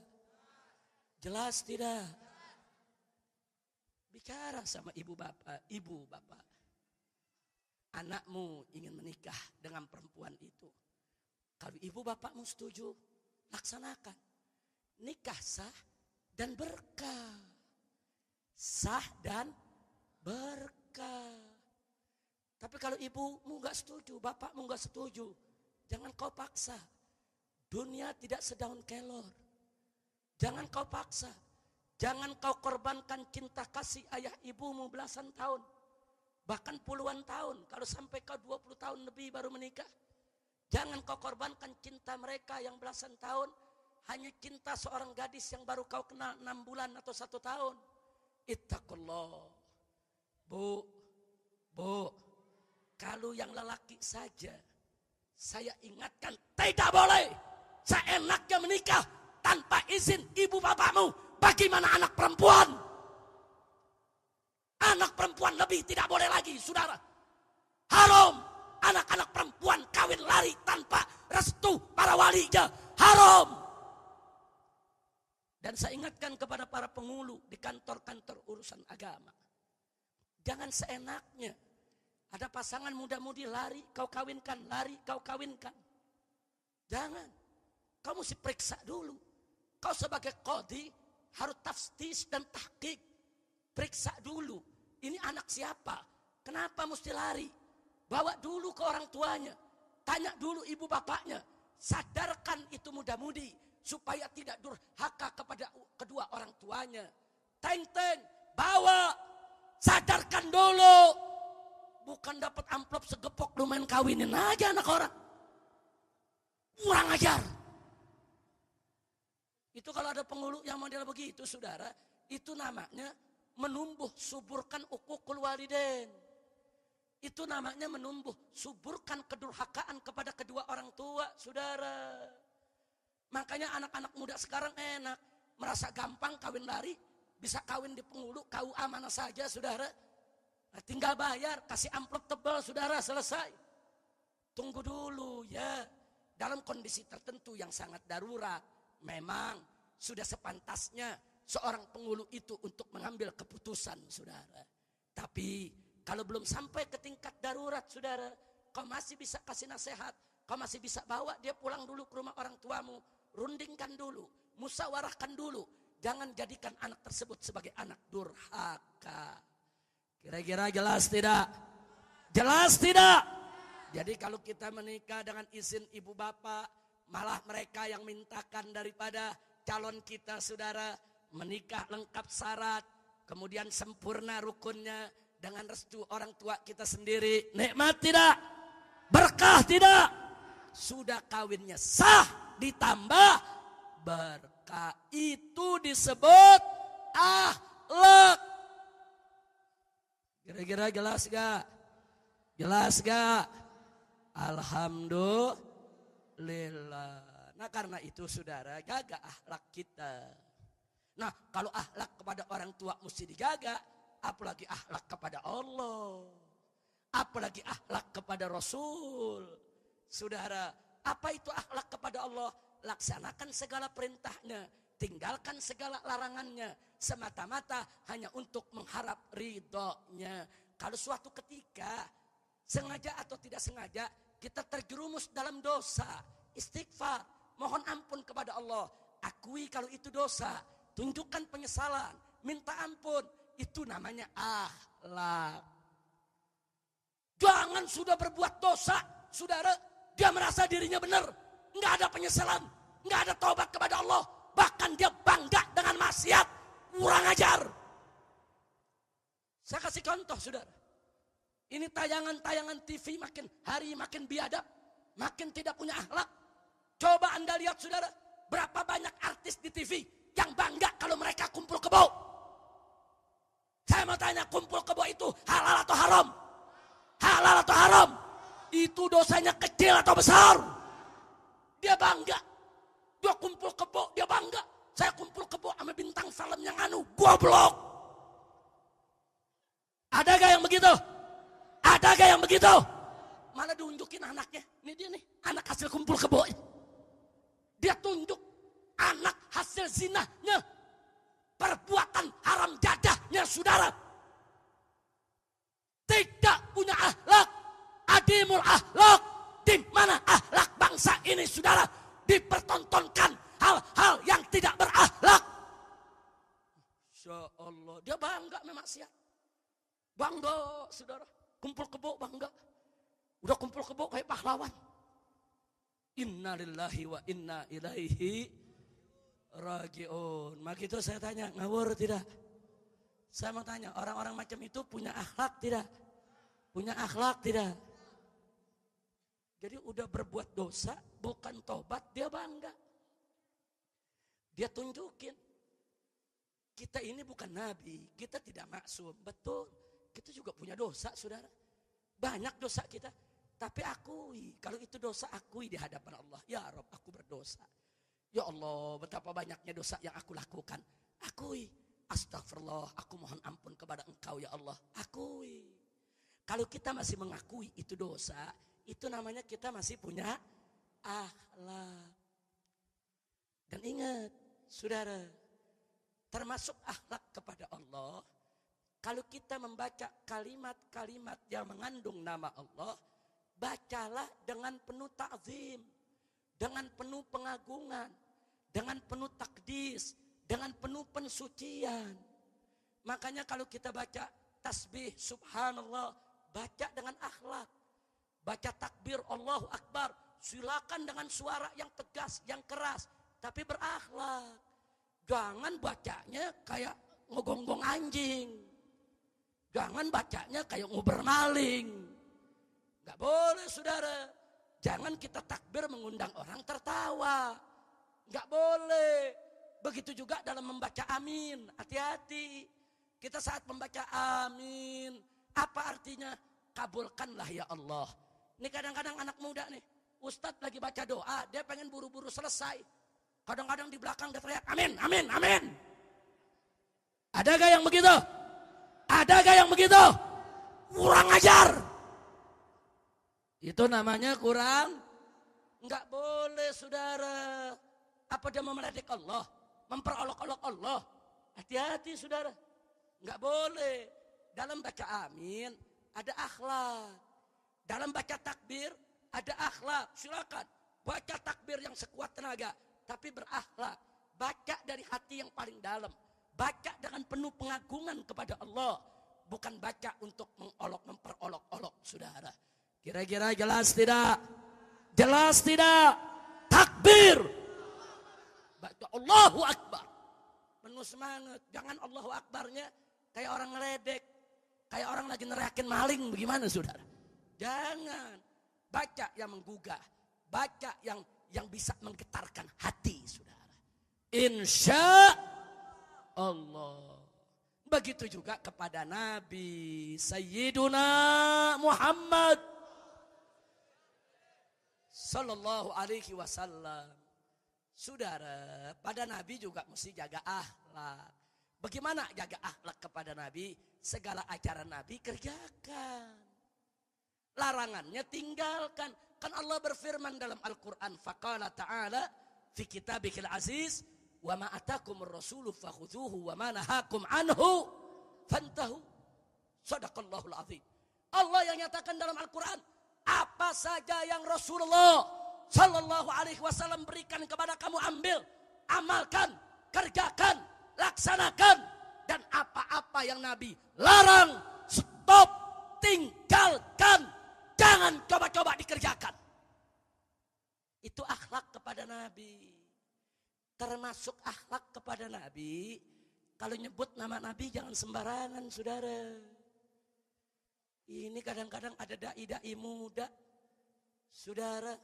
Jelas tidak? Bicara sama ibu bapak. Anakmu ingin menikah dengan perempuan itu. Kalau ibu bapakmu setuju, laksanakan. Nikah sah dan berkah. Sah dan berkah. Tapi kalau ibumu gak setuju, bapakmu gak setuju, jangan kau paksa. Dunia tidak sedaun kelor. Jangan kau paksa. Jangan kau korbankan cinta kasih ayah ibumu belasan tahun. Bahkan puluhan tahun. Kalau sampai kau 20 tahun lebih baru menikah. Jangan kau korbankan cinta mereka yang belasan tahun. Hanya cinta seorang gadis yang baru kau kenal 6 bulan atau 1 tahun. Ittaqullah. Bu. Kalau yang lelaki saja, saya ingatkan, tidak boleh seenaknya menikah tanpa izin ibu bapakmu. Bagaimana anak perempuan? Anak perempuan lebih tidak boleh lagi, saudara. Haram. Anak-anak perempuan kawin lari tanpa restu para walinya. Haram. Dan saya ingatkan kepada para pengulu di kantor-kantor urusan agama. Jangan seenaknya. Ada pasangan muda-mudi lari, kau kawinkan. Lari, kau kawinkan. Jangan. Kau mesti periksa dulu. Kau sebagai qadhi harus taftis dan tahqiq. Periksa dulu. Ini anak siapa? Kenapa mesti lari? Bawa dulu ke orang tuanya. Tanya dulu ibu bapaknya. Sadarkan itu muda-mudi supaya tidak durhaka kepada kedua orang tuanya. Teng-teng, bawa. Sadarkan dulu. Bukan dapat amplop segepok lu main kawinin aja anak orang. Kurang ajar. Itu kalau ada penghulu yang model begitu saudara, itu namanya menumbuh suburkan uququl walidain. Itu namanya menumbuh suburkan kedurhakaan kepada kedua orang tua, saudara. Makanya anak-anak muda sekarang enak, merasa gampang kawin lari, bisa kawin di penghulu, KUA mana saja, saudara. Nah, tinggal bayar, kasih amplop tebal, saudara, selesai. Tunggu dulu ya, dalam kondisi tertentu yang sangat darurat, memang sudah sepantasnya seorang penghulu itu untuk mengambil keputusan, saudara. Tapi kalau belum sampai ke tingkat darurat, saudara, kau masih bisa kasih nasihat, kau masih bisa bawa dia pulang dulu ke rumah orang tuamu, rundingkan dulu, musyawarahkan dulu, jangan jadikan anak tersebut sebagai anak durhaka. Kira-kira jelas tidak? Jelas tidak? Jadi kalau kita menikah dengan izin ibu bapak, malah mereka yang mintakan daripada calon kita, saudara, menikah lengkap syarat, kemudian sempurna rukunnya, dengan restu orang tua kita sendiri. Nikmat tidak? Berkah tidak? Sudah kawinnya sah ditambah berkah. Itu disebut akhlak. Kira-kira jelas gak? Jelas gak? Alhamdulillah. Nah karena itu saudara, jaga akhlak kita. Nah kalau akhlak kepada orang tua mesti dijaga, apalagi akhlak kepada Allah, apalagi akhlak kepada Rasul. Saudara, apa itu akhlak kepada Allah? Laksanakan segala perintahnya, tinggalkan segala larangannya, semata-mata hanya untuk mengharap ridhonya. Kalau suatu ketika, sengaja atau tidak sengaja, kita terjerumus dalam dosa, istighfar, mohon ampun kepada Allah, akui kalau itu dosa, tunjukkan penyesalan, minta ampun. Itu namanya akhlak. Jangan sudah berbuat dosa, saudara, dia merasa dirinya benar, nggak ada penyesalan, nggak ada taubat kepada Allah, bahkan dia bangga dengan maksiat, kurang ajar. Saya kasih contoh, saudara. Ini tayangan-tayangan TV makin hari makin biadab, makin tidak punya akhlak. Coba Anda lihat, saudara, berapa banyak artis di TV yang bangga kalau mereka kumpul kebo. Saya mau tanya, kumpul kebo itu halal atau haram? Halal atau haram? Itu dosanya kecil atau besar? Dia bangga. Dia kumpul kebo, dia bangga. Saya kumpul kebo sama bintang film yang goblok. Ada gak yang begitu? Ada gak yang begitu? Malah diunjukin anaknya. Ini dia nih, anak hasil kumpul kebo. Dia tunjuk anak hasil zinahnya. Perbuatan haram jadahnya, saudara. Tidak punya akhlak. Adimul akhlak. Di mana akhlak bangsa ini, saudara, dipertontonkan hal-hal yang tidak berakhlak. Insya Allah, dia bangga memaksiat. Bangga, saudara. Kumpul kebo bangga. Udah kumpul kebo kayak pahlawan. Inna lillahi wa inna ilaihi raji'un. Maka itu saya tanya, ngawur tidak? Saya mau tanya, orang-orang macam itu punya akhlak tidak? Punya akhlak tidak? Jadi udah berbuat dosa, bukan tobat, dia bangga. Dia tunjukin, kita ini bukan nabi, kita tidak maksum. Betul, kita juga punya dosa, saudara. Banyak dosa kita, tapi akui, kalau itu dosa akui di hadapan Allah. Ya Rabb, aku berdosa. Ya Allah, betapa banyaknya dosa yang aku lakukan. Akui. Astagfirullah, aku mohon ampun kepada Engkau ya Allah. Akui. Kalau kita masih mengakui itu dosa, itu namanya kita masih punya akhlak. Dan ingat, saudara, termasuk akhlak kepada Allah, kalau kita membaca kalimat-kalimat yang mengandung nama Allah, bacalah dengan penuh ta'zim, dengan penuh pengagungan, dengan penuh takdis, dengan penuh pensucian. Makanya kalau kita baca tasbih subhanallah baca dengan akhlak. Baca takbir Allahu Akbar, silakan dengan suara yang tegas, yang keras, tapi berakhlak. Jangan bacanya kayak ngegonggong anjing. Jangan bacanya kayak nguber maling. Gak boleh saudara. Jangan kita takbir mengundang orang tertawa. Gak boleh. Begitu juga dalam membaca amin. Hati-hati. Kita saat membaca amin. Apa artinya? Kabulkanlah ya Allah. Ini kadang-kadang anak muda nih. Ustadz lagi baca doa. Dia pengen buru-buru selesai. Kadang-kadang di belakang dia teriak amin, amin, amin. Ada gak yang begitu? Ada gak yang begitu? Kurang ajar. Itu namanya kurang. Enggak boleh saudara. Apa dia memeledek Allah? Memperolok-olok Allah? Hati-hati saudara. Enggak boleh. Dalam baca amin ada akhlak. Dalam baca takbir ada akhlak. Silakan baca takbir yang sekuat tenaga. Tapi berakhlak. Baca dari hati yang paling dalam. Baca dengan penuh pengagungan kepada Allah. Bukan baca untuk memperolok-olok saudara. Kira-kira jelas tidak? Jelas tidak? Takbir. Baca Allahu Akbar. Penuh semangat. Jangan Allahu Akbarnya kayak orang ngeledek. Kayak orang lagi neriakin maling. Bagaimana saudara? Jangan. Baca yang menggugah. Baca yang bisa menggetarkan hati saudara. Insya Allah. Begitu juga kepada Nabi Sayyiduna Muhammad Sallallahu alaihi wasallam. Saudara, pada Nabi juga mesti jaga akhlak. Bagaimana jaga akhlak kepada Nabi? Segala ajaran Nabi kerjakan. Larangannya tinggalkan. Kan Allah berfirman dalam Al-Quran. Faqala ta'ala fi kitabikil aziz. Wa ma atakumur rasulu fakhudhuhu wa ma nahakum anhu fantahu. Sadaqallahul azim. Allah yang nyatakan dalam Al-Quran. Apa saja yang Rasulullah Sallallahu alaihi wasallam berikan kepada kamu, ambil, amalkan, kerjakan, laksanakan. Dan apa-apa yang Nabi larang, stop, tinggalkan. Jangan coba-coba dikerjakan. Itu akhlak kepada Nabi. Termasuk akhlak kepada Nabi. Kalau nyebut nama Nabi jangan sembarangan saudara. Ini kadang-kadang ada dai-dai muda. Saudara,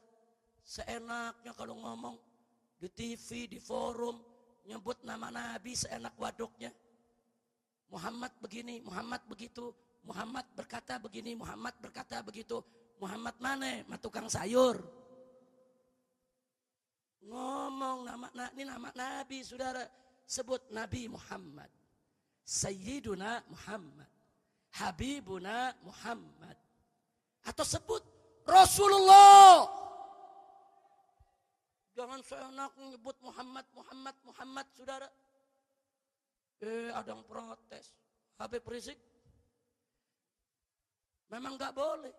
seenaknya kalau ngomong di TV, di forum, nyebut nama Nabi seenak waduknya. Muhammad begini, Muhammad begitu, Muhammad berkata begini, Muhammad berkata begitu. Muhammad mana? Tukang sayur. Ngomong ini nama Nabi, saudara. Sebut Nabi Muhammad, Sayyiduna Muhammad, Habibuna Muhammad. Atau sebut Rasulullah. Jangan seenak menyebut Muhammad, Muhammad, Muhammad, saudara. Ada yang protes. Habib Rizik. Memang gak boleh.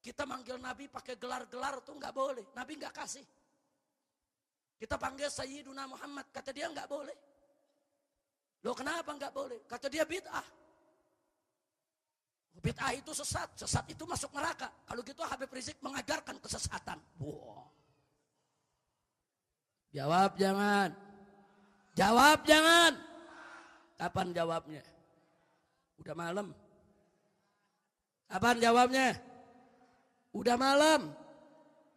Kita manggil Nabi pakai gelar-gelar tuh gak boleh. Nabi gak kasih. Kita panggil Sayyiduna Muhammad. Kata dia gak boleh. Loh kenapa gak boleh? Kata dia bid'ah. Bid'ah itu sesat. Sesat itu masuk neraka. Kalau gitu Habib Rizik mengajarkan kesesatan. Wow. Jawab jangan. Jawab jangan. Kapan jawabnya? Udah malam. Kapan jawabnya? Udah malam.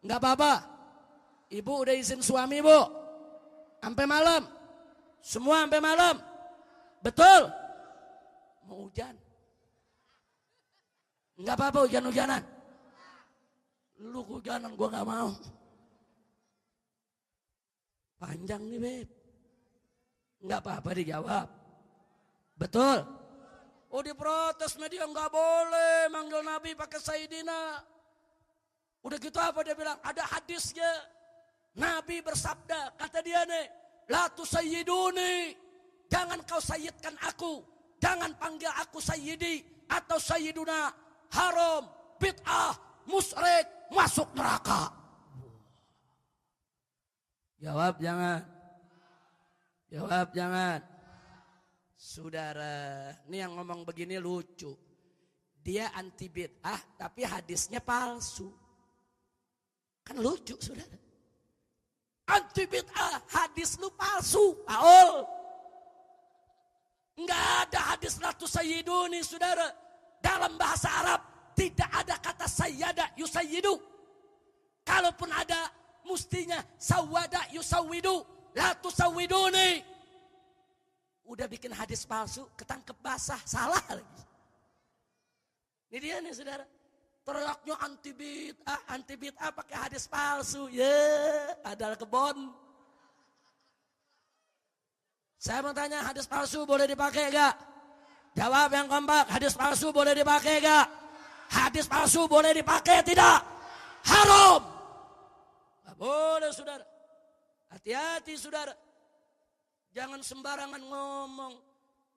Enggak apa-apa. Ibu udah izin suami, Bu. Sampai malam. Semua sampai malam. Betul? Mau hujan. Enggak apa-apa hujan-hujanan. Lu hujanan gua enggak mau. Panjang nih, Beb. Enggak apa-apa dijawab. Betul? Oh diprotes media enggak boleh manggil Nabi pakai Sayyidina. Udah gitu apa dia bilang? Ada hadisnya. Nabi bersabda, kata dia nih, la tusayyiduni. Jangan kau sayyidkan aku. Jangan panggil aku sayyidi atau sayyiduna. Haram, bid'ah, musyrik, masuk neraka. Jawab jangan. Jawab jangan. Saudara, ini yang ngomong begini lucu. Dia anti bid'ah tapi hadisnya palsu. Kan lucu saudara. Anti bid'ah, hadis lu palsu. Paul. Enggak ada hadis latu sayyiduni saudara. Dalam bahasa Arab tidak ada kata sayyada yusayyidu. Kalaupun ada mestinya sawada yusawwidu. Latu sawwiduni. Udah bikin hadis palsu, ketangkep basah, salah lagi. Ini dia nih saudara. Teriaknya anti bid'ah pakai hadis palsu. Ada kebon. Saya mau tanya, hadis palsu boleh dipakai gak? Jawab yang kompak, hadis palsu boleh dipakai gak? Hadis palsu boleh dipakai tidak? Haram. Gak boleh saudara. Hati-hati saudara. Jangan sembarangan ngomong.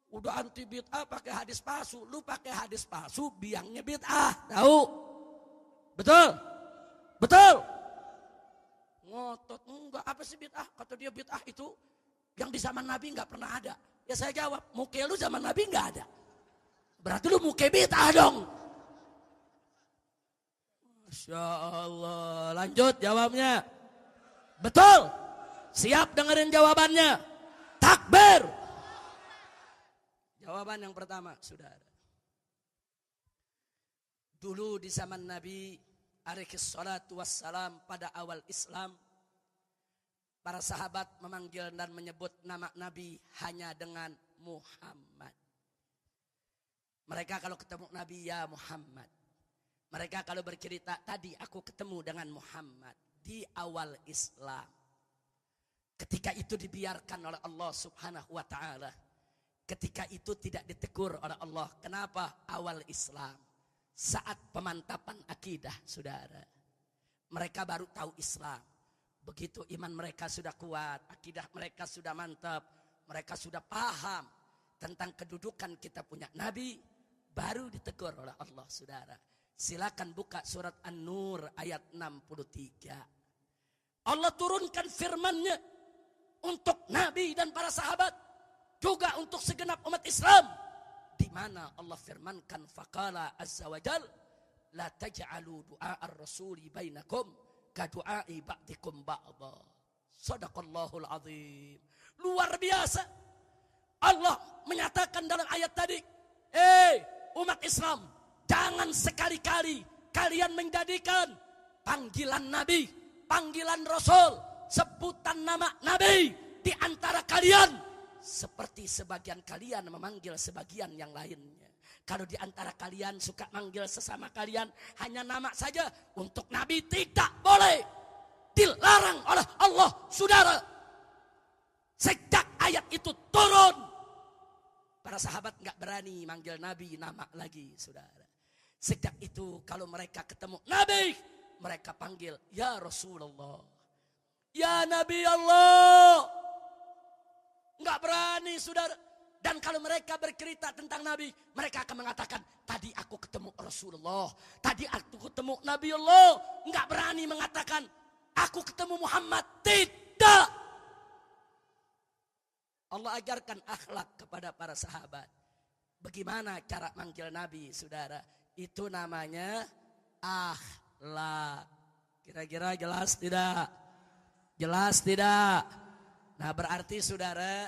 Udah anti bid'ah pakai hadis palsu. Lu pakai hadis palsu biangnya bid'ah. Tahu? Betul? Betul? Ngotot. Enggak, apa sih bid'ah? Kata dia bid'ah itu yang di zaman Nabi enggak pernah ada. Ya saya jawab, muke lu zaman Nabi enggak ada. Berarti lu muke bid'ah dong. Masya Allah. Lanjut jawabnya. Betul? Siap dengerin jawabannya? Takbir. Jawaban yang pertama, saudara. Dulu di zaman Nabi alaihi salatu wassalam, pada awal Islam, para sahabat memanggil dan menyebut nama Nabi hanya dengan Muhammad. Mereka kalau ketemu Nabi, ya Muhammad. Mereka kalau bercerita, tadi aku ketemu dengan Muhammad di awal Islam. Ketika itu dibiarkan oleh Allah subhanahu wa ta'ala. Ketika itu tidak ditegur oleh Allah. Kenapa? Awal Islam. Saat pemantapan akidah, saudara. Mereka baru tahu Islam. Begitu iman mereka sudah kuat, akidah mereka sudah mantap, mereka sudah paham tentang kedudukan kita punya Nabi, baru ditegur oleh Allah, saudara. Silakan buka surat An-Nur ayat 63. Allah turunkan firman-Nya untuk Nabi dan para sahabat. Juga untuk segenap umat Islam, di mana Allah firmankan, faqala azza wa jal, la taj'alu du'a ar-rasuli bainakum ka du'ai ba'dikum ba'dha. Shadaqallahul azim. Luar biasa. Allah menyatakan dalam ayat tadi, umat Islam, jangan sekali-kali kalian menjadikan panggilan Nabi, panggilan Rasul, sebutan nama Nabi di antara kalian seperti sebagian kalian memanggil sebagian yang lainnya. Kalau di antara kalian suka manggil sesama kalian hanya nama saja, untuk Nabi tidak boleh. Dilarang oleh Allah, saudara. Sejak ayat itu turun, para sahabat nggak berani manggil Nabi nama lagi, saudara. Sejak itu kalau mereka ketemu Nabi, mereka panggil ya Rasulullah, ya Nabi Allah. Enggak berani, saudara. Dan kalau mereka bercerita tentang Nabi, mereka akan mengatakan, tadi aku ketemu Rasulullah, tadi aku ketemu Nabi Allah. Enggak berani mengatakan, aku ketemu Muhammad. Tidak. Allah ajarkan akhlak kepada para sahabat. Bagaimana cara manggil Nabi, saudara? Itu namanya akhlak. Kira-kira jelas tidak? Jelas tidak? Nah, berarti saudara,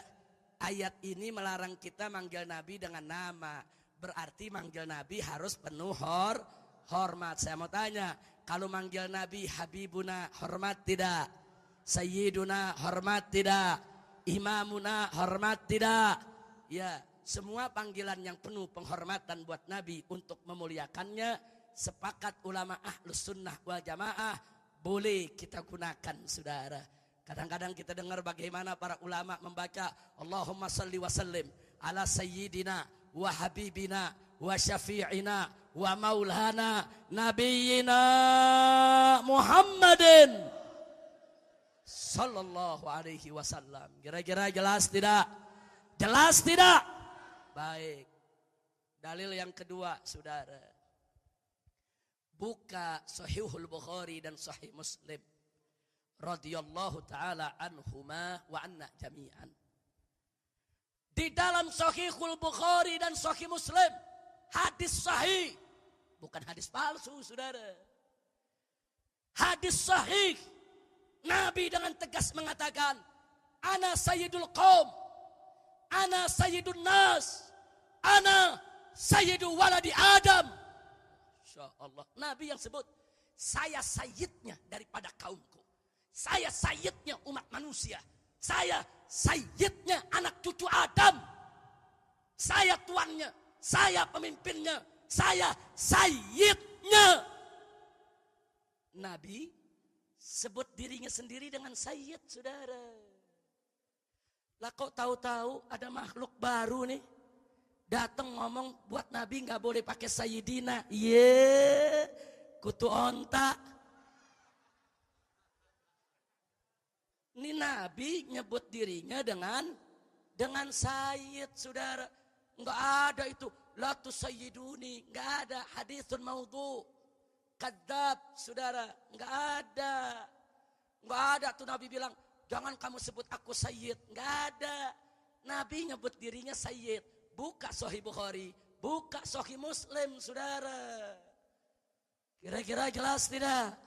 ayat ini melarang kita manggil Nabi dengan nama. Berarti manggil Nabi harus penuh hormat. Saya mau tanya, kalau manggil Nabi Habibuna, hormat tidak? Sayyiduna, hormat tidak? Imamuna, hormat tidak? Ya, semua panggilan yang penuh penghormatan buat Nabi untuk memuliakannya, sepakat ulama ahlus sunnah wal jamaah, boleh kita gunakan, saudara. Kadang-kadang kita dengar bagaimana para ulama membaca Allahumma salli wa sallim ala sayyidina wa habibina wa syafi'ina wa maulana nabiyyina Muhammadin sallallahu alaihi wasallam. Kira-kira jelas tidak? Jelas tidak? Baik. Dalil yang kedua, saudara. Buka Sahihul Bukhari dan Sahih Muslim radhiyallahu taala anhuma wa anna jami'an. Di dalam Sahihul Bukhari dan Sahih Muslim, hadis sahih Bukan hadis palsu, saudara. Hadis sahih. Nabi dengan tegas mengatakan, ana sayyidul qaum, ana sayyidun nas, ana sayyidu waladi Adam. Insyaallah. Nabi yang sebut, saya sayyidnya daripada kaumku. Saya sayyidnya umat manusia. Saya sayyidnya anak cucu Adam. Saya tuannya, saya pemimpinnya, saya sayyidnya. Nabi sebut dirinya sendiri dengan sayyid, saudara. Lah kok tahu-tahu ada makhluk baru nih datang ngomong buat Nabi nggak boleh pakai sayyidina. Kutu onta. Ini Nabi nyebut dirinya dengan sayyid, saudara. Nggak ada itu la tusayyiduni, nggak ada haditsun maudhu. Kadzab, saudara, nggak ada tuh Nabi bilang jangan kamu sebut aku sayyid, nggak ada. Nabi nyebut dirinya sayyid. Buka Sahih Bukhari, buka Sahih Muslim, saudara. Kira-kira jelas tidak?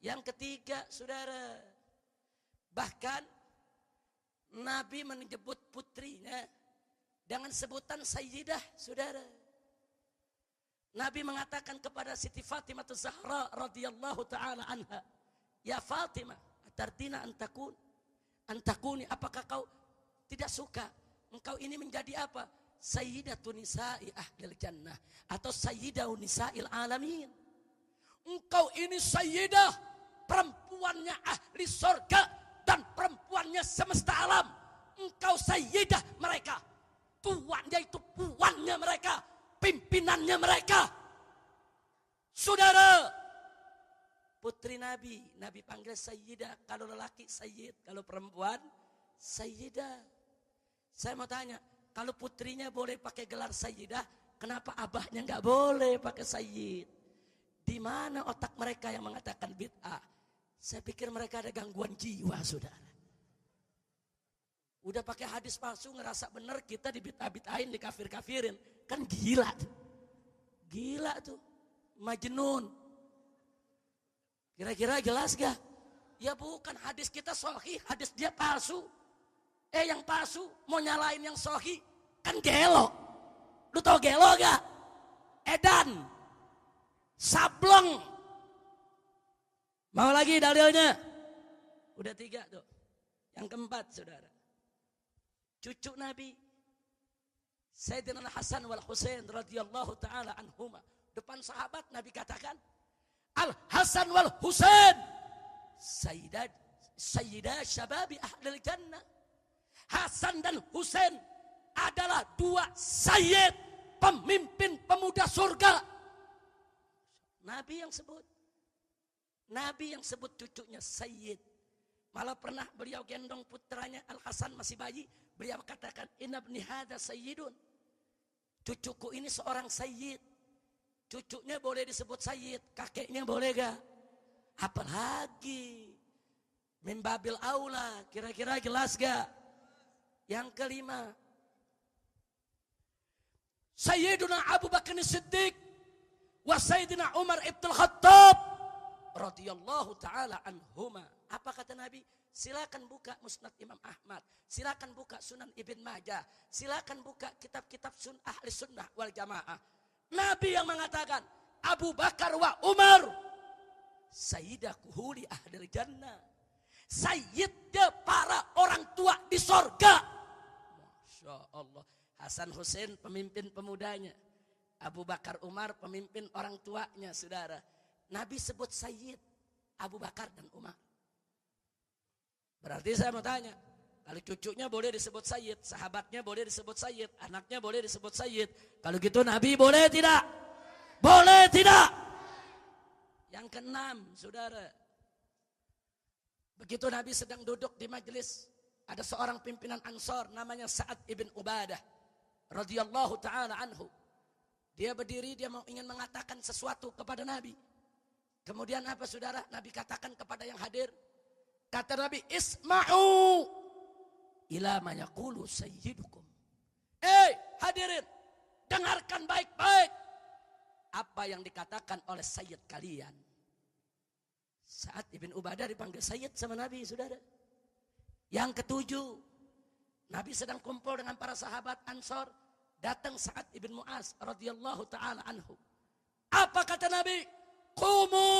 Yang ketiga, saudara, bahkan Nabi menyebut putrinya dengan sebutan sayyidah, saudara. Nabi mengatakan kepada Siti Fatimah Zahra radhiyallahu taala anha, "Ya Fatimah, atardina antakuni, apakah kau tidak suka engkau ini menjadi apa? Sayyidatun nisa'i ahlil jannah atau sayyidatun nisa'il alamin. Engkau ini sayyidah, perempuannya ahli surga dan perempuannya semesta alam. Engkau sayyidah mereka, tuannya itu puannya mereka, pimpinannya mereka. Saudara, putri Nabi panggil sayyidah. Kalau lelaki sayyid, kalau perempuan sayyidah. Saya mau tanya, kalau putrinya boleh pakai gelar sayyidah, kenapa abahnya nggak boleh pakai sayyid? Di mana otak mereka yang mengatakan bid'ah? Saya pikir mereka ada gangguan jiwa, saudara. Udah pakai hadis palsu, ngerasa benar, kita dibid'ah-bid'ahin, dikafir-kafirin. Kan gila tuh. Gila tuh. Majnun. Kira-kira jelas gak? Ya bukan, hadis kita sahih, hadis dia palsu. Yang palsu mau nyalain yang sahih, kan gelo. Lu tau gelo gak? Edan. Sableng. Mau lagi dalilnya? Udah 3 tuh. Yang keempat, saudara. Cucu Nabi Sayyidina Hasan wal Husain radhiyallahu taala anhuma. Depan sahabat Nabi katakan, Al Hasan wal Husain sayyidah syababi ahlil jannah. Hasan dan Husain adalah 2 sayyid, pemimpin pemuda surga. Nabi yang sebut cucunya sayyid. Malah pernah beliau gendong putranya Al Hasan masih bayi, beliau katakan, inna ibni hadza sayyidun. Cucuku ini seorang sayyid. Cucunya boleh disebut sayyid, kakeknya boleh gak? Apalagi min babil aula, kira-kira jelas gak? Yang kelima, Sayyiduna Abu Bakar Siddiq wa Sayyidina Umar ibn Khattab radhiyallahu taala anhuma. Apa kata Nabi? Silakan buka Musnad Imam Ahmad, silakan buka Sunan Ibn Majah, silakan buka kitab-kitab ahli sunnah wal jamaah. Nabi yang mengatakan, Abu Bakar wa Umar sayyidah kuhuli ahli jannah, sayyidnya para orang tua di sorga. Masya Allah. Hasan Husain pemimpin pemudanya, Abu Bakar Umar pemimpin orang tuanya, saudara. Nabi sebut sayyid Abu Bakar dan Umar. Berarti saya mau tanya, kalau cucunya boleh disebut sayyid, sahabatnya boleh disebut sayyid, anaknya boleh disebut sayyid, kalau gitu Nabi boleh tidak? Boleh tidak? Yang keenam, saudara, begitu Nabi sedang duduk di majelis, ada seorang pimpinan Ansor namanya Sa'ad ibn Ubadah radhiyallahu taala anhu. Dia berdiri, dia ingin mengatakan sesuatu kepada Nabi. Kemudian apa, saudara? Nabi katakan kepada yang hadir, kata Nabi, isma'u ila ma yaqulu sayyidukum. Hadirin, dengarkan baik-baik apa yang dikatakan oleh Sayyid kalian. Sa'ad ibn Ubadah dipanggil Sayyid sama Nabi, saudara. Yang ketujuh, Nabi sedang kumpul dengan para sahabat Ansor. Datang Sa'ad ibn Mu'az radhiyallahu ta'ala anhu. Apa kata Nabi? Qumu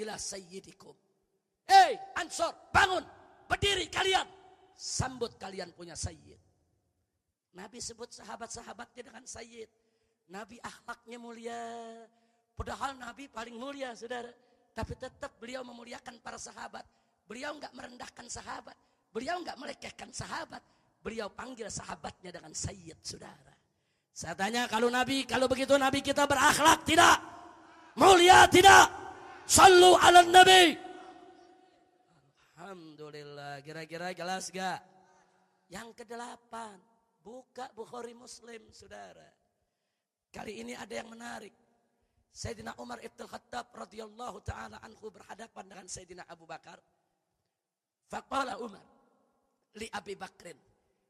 ila sayyidikum. Hei Ansor, bangun, berdiri kalian. Sambut kalian punya Sayyid. Nabi sebut sahabat-sahabatnya dengan Sayyid. Nabi akhlaknya mulia. Padahal Nabi paling mulia, saudara. Tapi tetap beliau memuliakan para sahabat. Beliau enggak merendahkan sahabat. Beliau enggak melecehkan sahabat. Beliau panggil sahabatnya dengan Sayyid, saudara. Saya tanya, kalau begitu Nabi kita berakhlak tidak? Mulia tidak? Sallu ala Nabi. Alhamdulillah. Kira-kira jelas gak? Yang ke-8. Buka Bukhari Muslim, saudara. Kali ini ada yang menarik. Sayyidina Umar ibn Khattab radhiyallahu ta'ala anhu berhadapan dengan Sayyidina Abu Bakar. Faqala Umar li Abi Bakrin.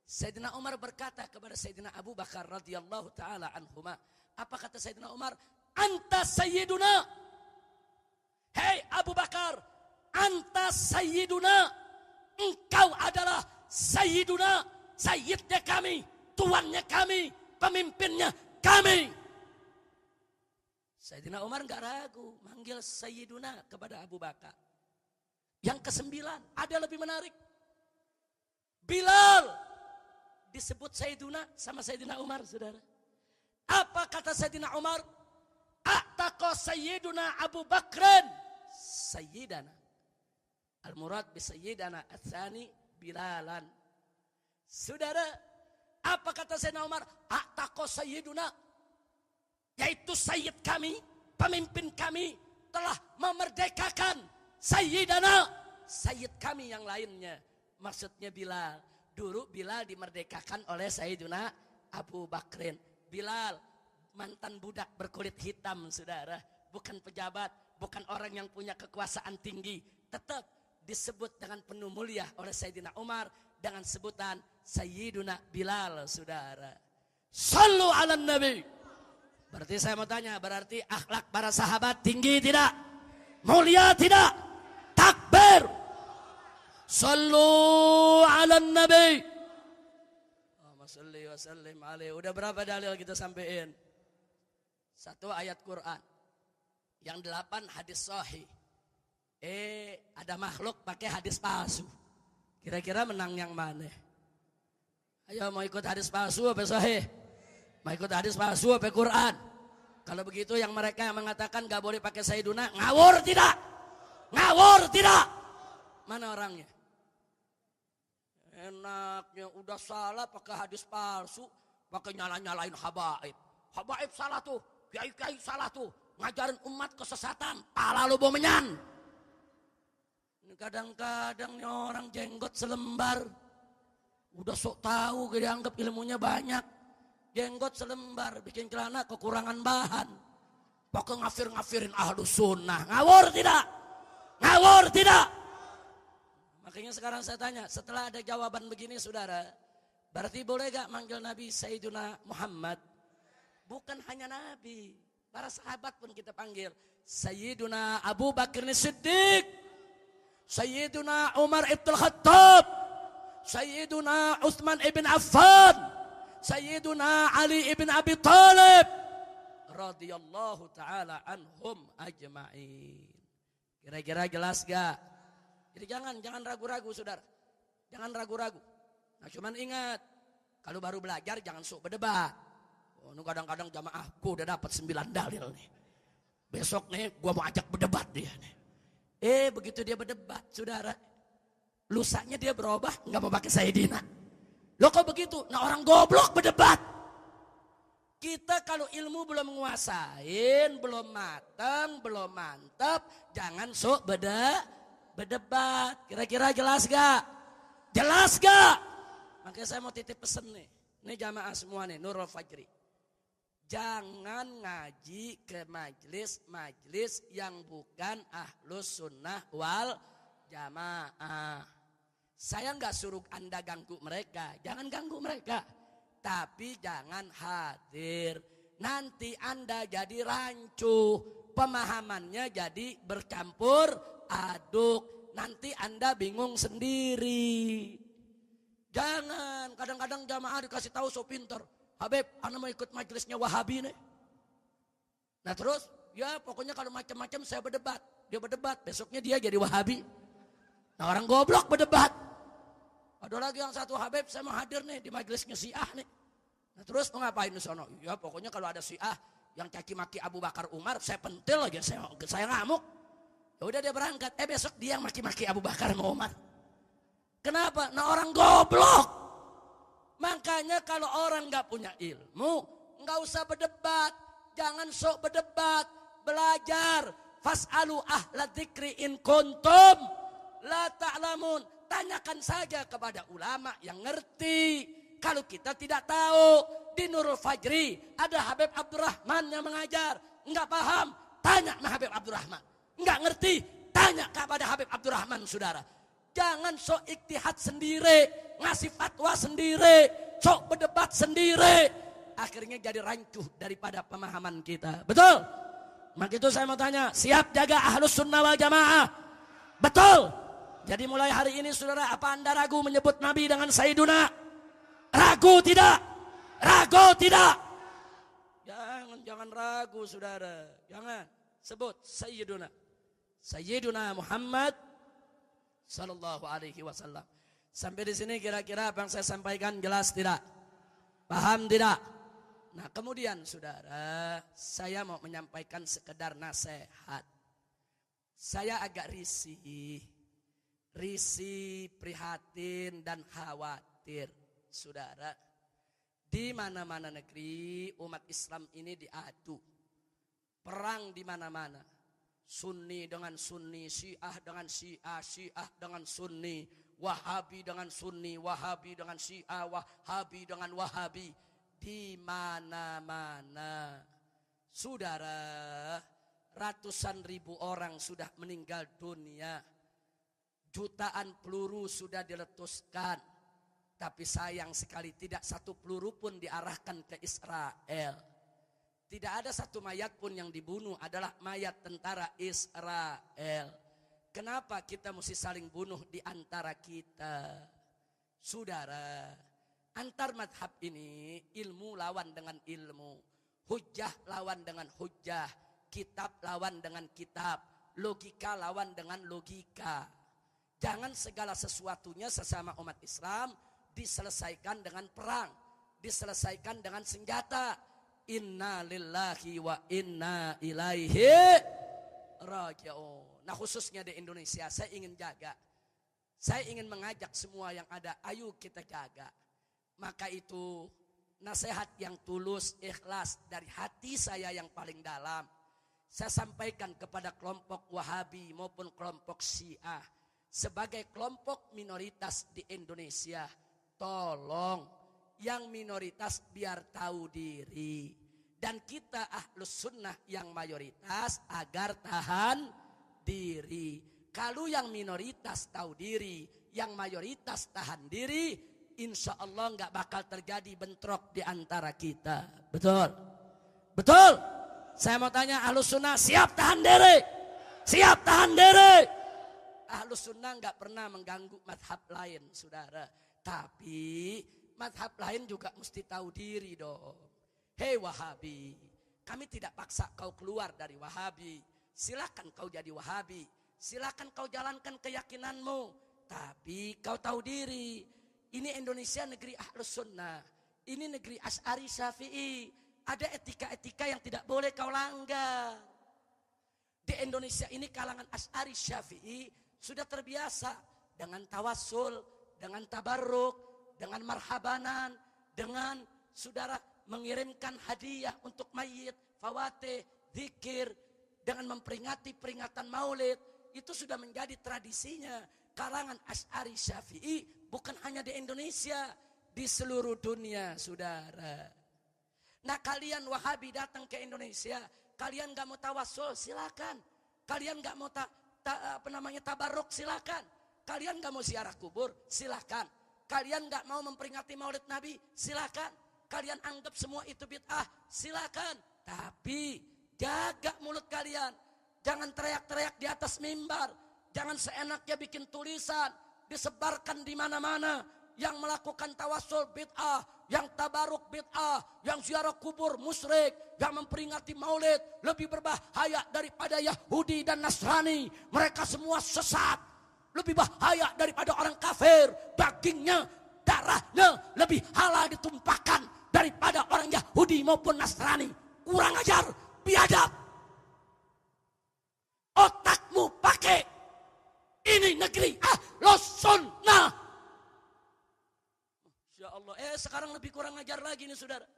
Sayyidina Umar berkata kepada Sayyidina Abu Bakar radhiyallahu ta'ala anhuma. Apa kata Sayyidina Umar? Anta sayyiduna. Hei Abu Bakar, anta sayyiduna. Engkau adalah sayyiduna, sayyidnya kami, tuannya kami, pemimpinnya kami. Sayyidina Umar enggak ragu manggil sayyiduna kepada Abu Bakar. Yang ke-9 ada lebih menarik. Bilal disebut sayyiduna sama Sayyidina Umar, saudara. Apa kata Sayyidina Umar? A'taqa sayyiduna Abu Bakrin sayyidana. Al-murad bi sayyidana ats-tsani Bilalan. Saudara, apa kata Sayyidina Umar? A'taqa sayyiduna, yaitu sayyid kami, pemimpin kami telah memerdekakan sayyidana, sayyid kami yang lainnya. Maksudnya Bilal. Dulu Bilal dimerdekakan oleh Sayyidina Abu Bakrin. Bilal mantan budak berkulit hitam, saudara. Bukan pejabat, bukan orang yang punya kekuasaan tinggi. Tetap disebut dengan penuh mulia oleh Sayyidina Umar dengan sebutan Sayyiduna Bilal, saudara. Sallu ala Nabi. Berarti saya mau tanya, berarti akhlak para sahabat tinggi tidak? Mulia tidak? Takbir. Sallu ala Nabi. Allahumma salli wa sallim alaihi. Udah berapa dalil kita sampein? 1 ayat Quran. Yang 8 hadis sahih. Ada makhluk pakai hadis palsu. Kira-kira menang yang mana? Ayo, mau ikut hadis palsu apa sahih? Mau ikut hadis palsu apa Quran? Kalau begitu yang mereka yang mengatakan gak boleh pakai sayyiduna, ngawur tidak? Ngawur tidak? Mana orangnya? Enaknya udah salah pakai hadis palsu, pakai nyala-nyalain habaib. Habaib salah tuh, kiai-kiai salah tuh, ngajarin umat kesesatan, pala lu bomenyan. Kadang-kadang nih orang jenggot selembar, udah sok tahu dianggap ilmunya banyak. Jenggot selembar, bikin celana kekurangan bahan. Pokok ngafir-ngafirin ahlus sunnah. Ngawur tidak? Ngawur tidak? Makanya sekarang saya tanya, setelah ada jawaban begini saudara, berarti boleh gak manggil Nabi Sayyiduna Muhammad? Bukan hanya Nabi, para sahabat pun kita panggil. Sayyiduna Abu Bakar Siddiq, Sayyiduna Umar ibn Khattab, Sayyiduna Utsman ibn Affan, Sayyiduna Ali ibn Abi Talib radhiyallahu ta'ala anhum ajma'in. Kira-kira jelas gak? Jadi jangan ragu-ragu saudara. Jangan ragu-ragu. Nah cuman ingat, kalau baru belajar jangan sok berdebat. Oh, kadang-kadang jamaahku udah dapat 9 dalil nih. Besok nih gua mau ajak berdebat dia nih. Begitu dia berdebat saudara, lusanya dia berubah nggak mau pakai sayyidina. Loh kok begitu? Nah orang goblok berdebat. Kita kalau ilmu belum menguasain, belum matang, belum mantap, jangan sok berdebat. Kira-kira jelas gak? Jelas gak? Makanya saya mau titip pesen nih. Ini jamaah semua nih, Nurul Fajri. Jangan ngaji ke majlis yang bukan ahlus sunnah wal jamaah. Saya nggak suruh Anda ganggu mereka, jangan ganggu mereka. Tapi jangan hadir. nanti Anda jadi rancu, pemahamannya jadi bercampur aduk, nanti Anda bingung sendiri. Jangan, kadang-kadang jamaah dikasih tahu so pinter, Habib, Anda mau ikut majelisnya Wahabi nih. Nah terus, ya pokoknya kalau macam-macam saya berdebat, dia berdebat, besoknya dia jadi Wahabi. Nah orang goblok berdebat. Ada lagi yang satu, Habib saya mau hadir nih di majelisnya Syiah nih. Nah terus mau ngapain di sono? Ya pokoknya kalau ada Syiah yang caci maki Abu Bakar Umar, saya pentil aja, saya ngamuk. Ya udah dia berangkat, besok dia yang maki-maki Abu Bakar sama Umar. Kenapa? Nah orang goblok. Makanya kalau orang gak punya ilmu, gak usah berdebat. Jangan sok berdebat, belajar. Fas'alu ahla dzikri in kuntum la ta'lamun. Tanyakan saja kepada ulama yang ngerti. Kalau kita tidak tahu, di Nurul Fajri ada Habib Abdurrahman yang mengajar. Enggak paham, tanya sama Habib Abdurrahman. Enggak ngerti, tanya kepada Habib Abdurrahman, saudara. Jangan sok iktihad sendiri, ngasih fatwa sendiri, sok berdebat sendiri. Akhirnya jadi rancuh daripada pemahaman kita. Betul? Maka itu saya mau tanya, siap jaga Ahlus Sunnah wal Jamaah? Betul? Jadi mulai hari ini saudara, apa Anda ragu menyebut Nabi dengan Sayyiduna? Ragu tidak? Ragu tidak? Jangan ragu saudara. Jangan sebut Sayyiduna. Sayyiduna Muhammad sallallahu alaihi wasallam. Sampai di sini kira-kira apa yang saya sampaikan jelas tidak? Paham tidak? Nah kemudian saudara, saya mau menyampaikan sekedar nasihat. Saya agak risih, prihatin dan khawatir, saudara. Di mana-mana negeri umat Islam ini diadu. Perang di mana-mana. Sunni dengan Sunni, Syiah dengan Syiah, Syiah dengan Sunni, Wahabi dengan Sunni, Wahabi dengan Syiah, Wahabi dengan Wahabi. Di mana-mana. Saudara, ratusan ribu orang sudah meninggal dunia. Jutaan peluru sudah diletuskan. Tapi sayang sekali tidak satu peluru pun diarahkan ke Israel. Tidak ada satu mayat pun yang dibunuh adalah mayat tentara Israel. Kenapa kita mesti saling bunuh di antara kita? Saudara, antar madhab ini ilmu lawan dengan ilmu. Hujjah lawan dengan hujjah. Kitab lawan dengan kitab. Logika lawan dengan logika. Jangan segala sesuatunya sesama umat Islam diselesaikan dengan perang, diselesaikan dengan senjata. Inna lillahi wa inna ilaihi raji'un. Nah khususnya di Indonesia saya ingin jaga. Saya ingin mengajak semua yang ada, ayo kita jaga. Maka itu nasihat yang tulus, ikhlas dari hati saya yang paling dalam. Saya sampaikan kepada kelompok Wahabi maupun kelompok Syiah. Sebagai kelompok minoritas di Indonesia, tolong yang minoritas biar tahu diri. Dan kita Ahlus Sunnah yang mayoritas agar tahan diri. Kalau yang minoritas tahu diri, yang mayoritas tahan diri, insya Allah nggak bakal terjadi bentrok di antara kita. Betul? Betul? Saya mau tanya, Ahlus Sunnah siap tahan diri? Siap tahan diri? Ahlus Sunnah nggak pernah mengganggu madhab lain, saudara. Tapi madhab lain juga mesti tahu diri dong. Hei Wahabi, kami tidak paksa kau keluar dari Wahabi. Silakan kau jadi Wahabi. Silakan kau jalankan keyakinanmu. Tapi kau tahu diri. Ini Indonesia negeri Ahlus Sunnah. Ini negeri Asy'ari Syafi'i. Ada etika-etika yang tidak boleh kau langgar. Di Indonesia ini kalangan Asy'ari Syafi'i sudah terbiasa dengan tawassul, dengan tabarruk, dengan marhabanan, dengan saudara mengirimkan hadiah untuk mayit, fawatih, zikir, dengan memperingati peringatan maulid. Itu sudah menjadi tradisinya kalangan Asy'ari Syafi'i, bukan hanya di Indonesia, di seluruh dunia, saudara. Nah kalian Wahabi datang ke Indonesia, kalian gak mau tawassul, silakan. Kalian gak mau tabarruk, silakan. Kalian gak mau ziarah kubur, silakan. Kalian gak mau memperingati maulid Nabi, silakan. kalian anggap semua itu bid'ah, silakan. Tapi jaga mulut kalian. Jangan teriak-teriak di atas mimbar. Jangan seenaknya bikin tulisan, disebarkan di mana-mana. Yang melakukan tawassul bid'ah, yang tabaruk bid'ah, yang ziarah kubur musyrik, yang memperingati maulid lebih berbahaya daripada Yahudi dan Nasrani. Mereka semua sesat. Lebih bahaya daripada orang kafir. Dagingnya, darahnya lebih halal ditumpahkan daripada orang Yahudi maupun Nasrani. Kurang ajar, biadab. Otakmu pakai. Ini negeri Ahlus Sunnah. Ya Allah, sekarang lebih kurang ajar lagi nih saudara.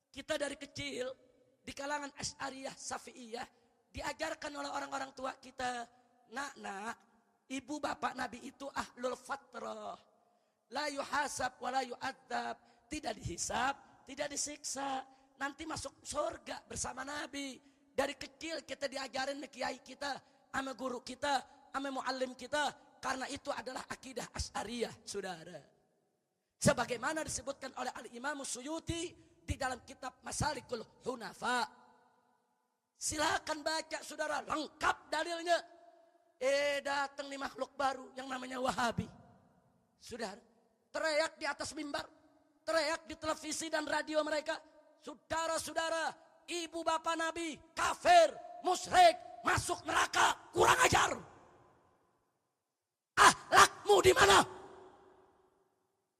Kita dari kecil di kalangan Asy'ariyah, Syafi'iyah diajarkan oleh orang-orang tua kita, nak, ibu bapak Nabi itu ahlul fatrah. La yuhasab wa la yu'adzab. Tidak dihisab, tidak disiksa. Nanti masuk surga bersama Nabi. Dari kecil kita diajarin nih kiai kita, sama guru kita, sama muallim kita. Karena itu adalah akidah Asy'ariyah, saudara. Sebagaimana disebutkan oleh Al-Imam Suyuti di dalam kitab Masalikul Hunafa. Silakan baca saudara, lengkap dalilnya. Datang nih makhluk baru yang namanya Wahabi. Saudara, teriak di atas mimbar, teriak di televisi dan radio mereka. Saudara-saudara, ibu bapak Nabi kafir, musyrik, masuk neraka, kurang ajar. Akhlakmu di mana?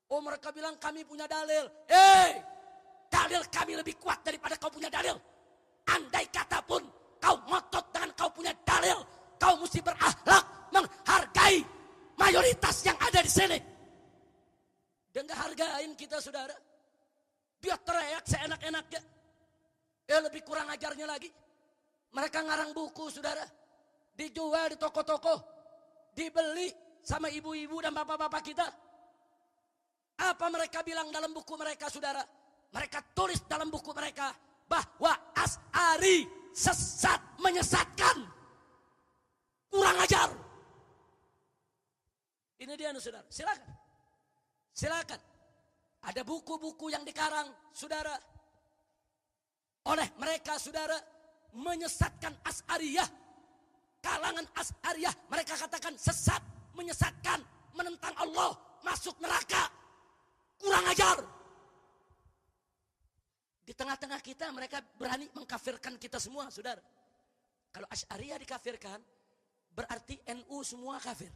Oh, mereka bilang kami punya dalil. Dalil kami lebih kuat daripada kau punya dalil. Andai kata pun kau ngotot dengan kau punya dalil, kau mesti berakhlak, menghargai mayoritas yang ada di sini. Dia nggak hargain kita, saudara. Dia teriak seenak-enaknya. Lebih kurang ajarnya lagi. Mereka ngarang buku, saudara. Dijual di toko-toko. Dibeli sama ibu-ibu dan bapak-bapak kita. Apa mereka bilang dalam buku mereka, saudara? Mereka tulis dalam buku mereka bahwa Asy'ari sesat, menyesatkan. Kurang ajar. Ini dia, saudara. Silakan. Silakan. Ada buku-buku yang dikarang, saudara. Oleh mereka, saudara, menyesatkan Asy'ariyah. Kalangan Asy'ariyah mereka katakan sesat, menyesatkan, menentang Allah, masuk neraka. Kurang ajar. Di tengah-tengah kita mereka berani mengkafirkan kita semua, saudara. Kalau Asy'ariyah dikafirkan, berarti NU semua kafir.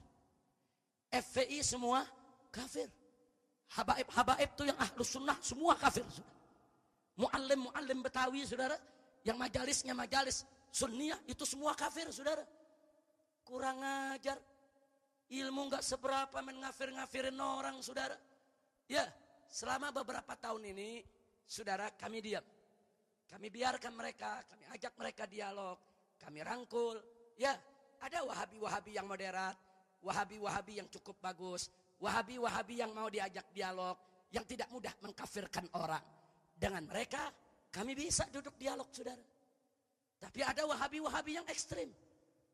FPI semua kafir. Habaib-habaib itu yang Ahlus Sunnah semua kafir, saudara. Muallim Betawi, saudara, yang majalisnya majalis Sunniyah itu semua kafir, saudara. Kurang ajar. Ilmu enggak seberapa ngafir-ngafirin orang, saudara. Ya, selama beberapa tahun ini, saudara, kami diam. Kami biarkan mereka, kami ajak mereka dialog, kami rangkul. Ya, ada Wahabi-Wahabi yang moderat, Wahabi-Wahabi yang cukup bagus, Wahabi-Wahabi yang mau diajak dialog, yang tidak mudah mengkafirkan orang. Dengan mereka, kami bisa duduk dialog, saudara. Tapi ada Wahabi-Wahabi yang ekstrim.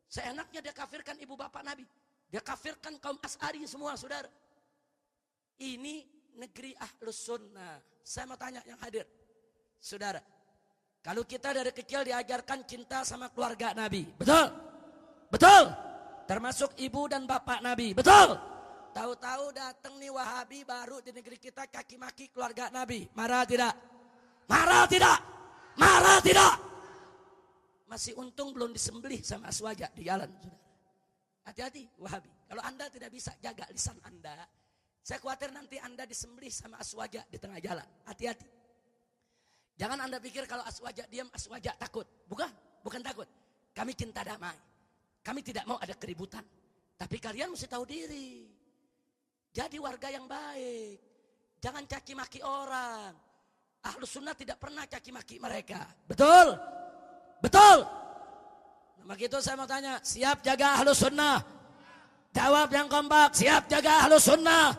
Seenaknya dia kafirkan ibu bapak Nabi. Dia kafirkan kaum Asy'ari semua, saudara. Ini negeri Ahlus Sunnah. Saya mau tanya yang hadir, saudara. Kalau kita dari kecil diajarkan cinta sama keluarga Nabi, betul? Betul? Termasuk ibu dan bapak Nabi, betul? Tahu-tahu datang nih Wahabi baru di negeri kita kaki maki keluarga Nabi. Marah tidak? Marah tidak? Marah tidak? Masih untung belum disembelih sama Aswaja di jalan, saudara. Hati-hati Wahabi. Kalau Anda tidak bisa jaga lisan Anda, saya khawatir nanti Anda disembelih sama Aswaja di tengah jalan. Hati-hati. Jangan Anda pikir kalau Aswaja diam, Aswaja takut. Bukan takut. Kami cinta damai. Kami tidak mau ada keributan. Tapi kalian mesti tahu diri. Jadi warga yang baik. Jangan caci maki orang. Ahlus Sunnah tidak pernah caci maki mereka. Betul? Betul? Nah, begitu saya mau tanya, siap jaga Ahlus Sunnah? Jawab yang kompak, siap jaga Ahlus Sunnah?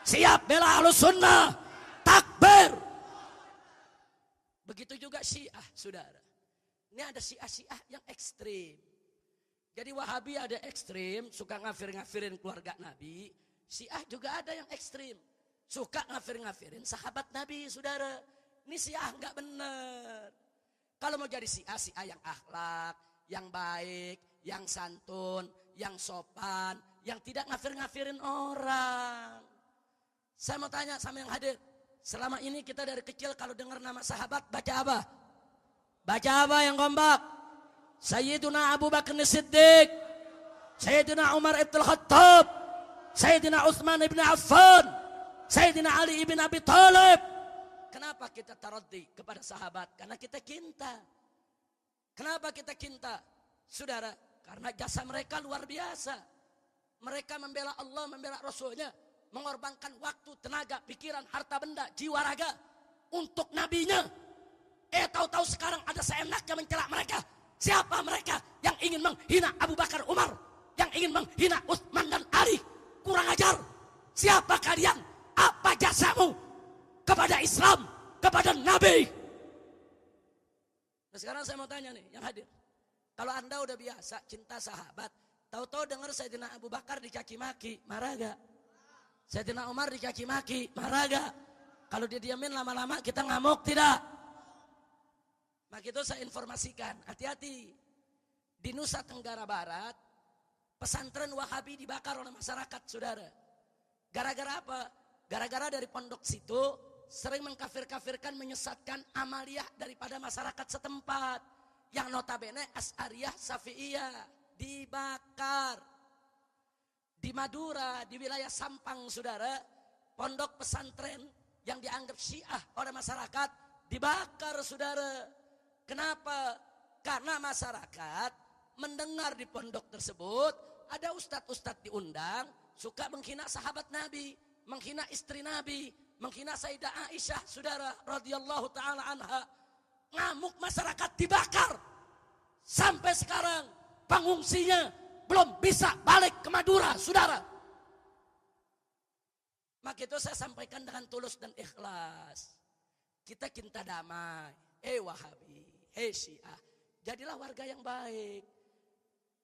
Siap bela Ahlus Sunnah? Takbir! Begitu juga Syiah, saudara. Ini ada Syiah yang ekstrim. Jadi Wahabi ada ekstrim, suka ngafir-ngafirin keluarga Nabi. Syiah juga ada yang ekstrim, suka ngafir-ngafirin sahabat Nabi, saudara. Ini Syiah nggak bener. Kalau mau jadi Syiah yang akhlak, yang baik, yang santun, yang sopan, yang tidak ngafir-ngafirin orang. Saya mau tanya sama yang hadir. Selama ini kita dari kecil kalau dengar nama sahabat baca apa? Baca apa yang kompak? Sayyiduna Abu Bakar Siddiq, Sayyidina Umar ibn Khattab, Sayyidina Utsman ibn Affan, Sayyidina Ali ibn Abi Thalib. Kenapa kita taraddi kepada sahabat? Karena kita cinta. Kenapa kita cinta? Saudara, karena jasa mereka luar biasa. Mereka membela Allah, membela Rasulnya, mengorbankan waktu, tenaga, pikiran, harta benda, jiwa raga untuk nabinya. Tahu-tahu sekarang ada seenaknya mencela mereka. Siapa mereka yang ingin menghina Abu Bakar, Umar, yang ingin menghina Utsman dan Ali? Kurang ajar. Siapa kalian? Apa jasamu kepada Islam, kepada Nabi? Nah, sekarang saya mau tanya nih yang hadir. Kalau Anda udah biasa cinta sahabat, tahu-tahu dengar Sayyidina Abu Bakar dicaci maki, marah gak? Sayyidina Umar dicaci maki, marah gak? Kalau dia diamin lama-lama kita ngamuk tidak? Maka itu saya informasikan, hati-hati. Di Nusa Tenggara Barat, pesantren Wahabi dibakar oleh masyarakat, saudara. Gara-gara apa? Gara-gara dari pondok situ sering mengkafir-kafirkan, menyesatkan amaliyah daripada masyarakat setempat. Yang notabene Asy'ariyah, Syafi'iyah dibakar. Di Madura, di wilayah Sampang, saudara, pondok pesantren yang dianggap Syiah oleh masyarakat dibakar, saudara. Kenapa? Karena masyarakat mendengar di pondok tersebut ada ustadz-ustadz diundang suka menghina sahabat Nabi, menghina istri Nabi, menghina Sayyidah Aisyah, saudara, radhiyallahu taala anha. Ngamuk, masyarakat dibakar. Sampai sekarang pengungsinya belum bisa balik ke Madura, saudara. Maka itu saya sampaikan dengan tulus dan ikhlas. Kita cinta damai. Wahabi, Syiah, jadilah warga yang baik.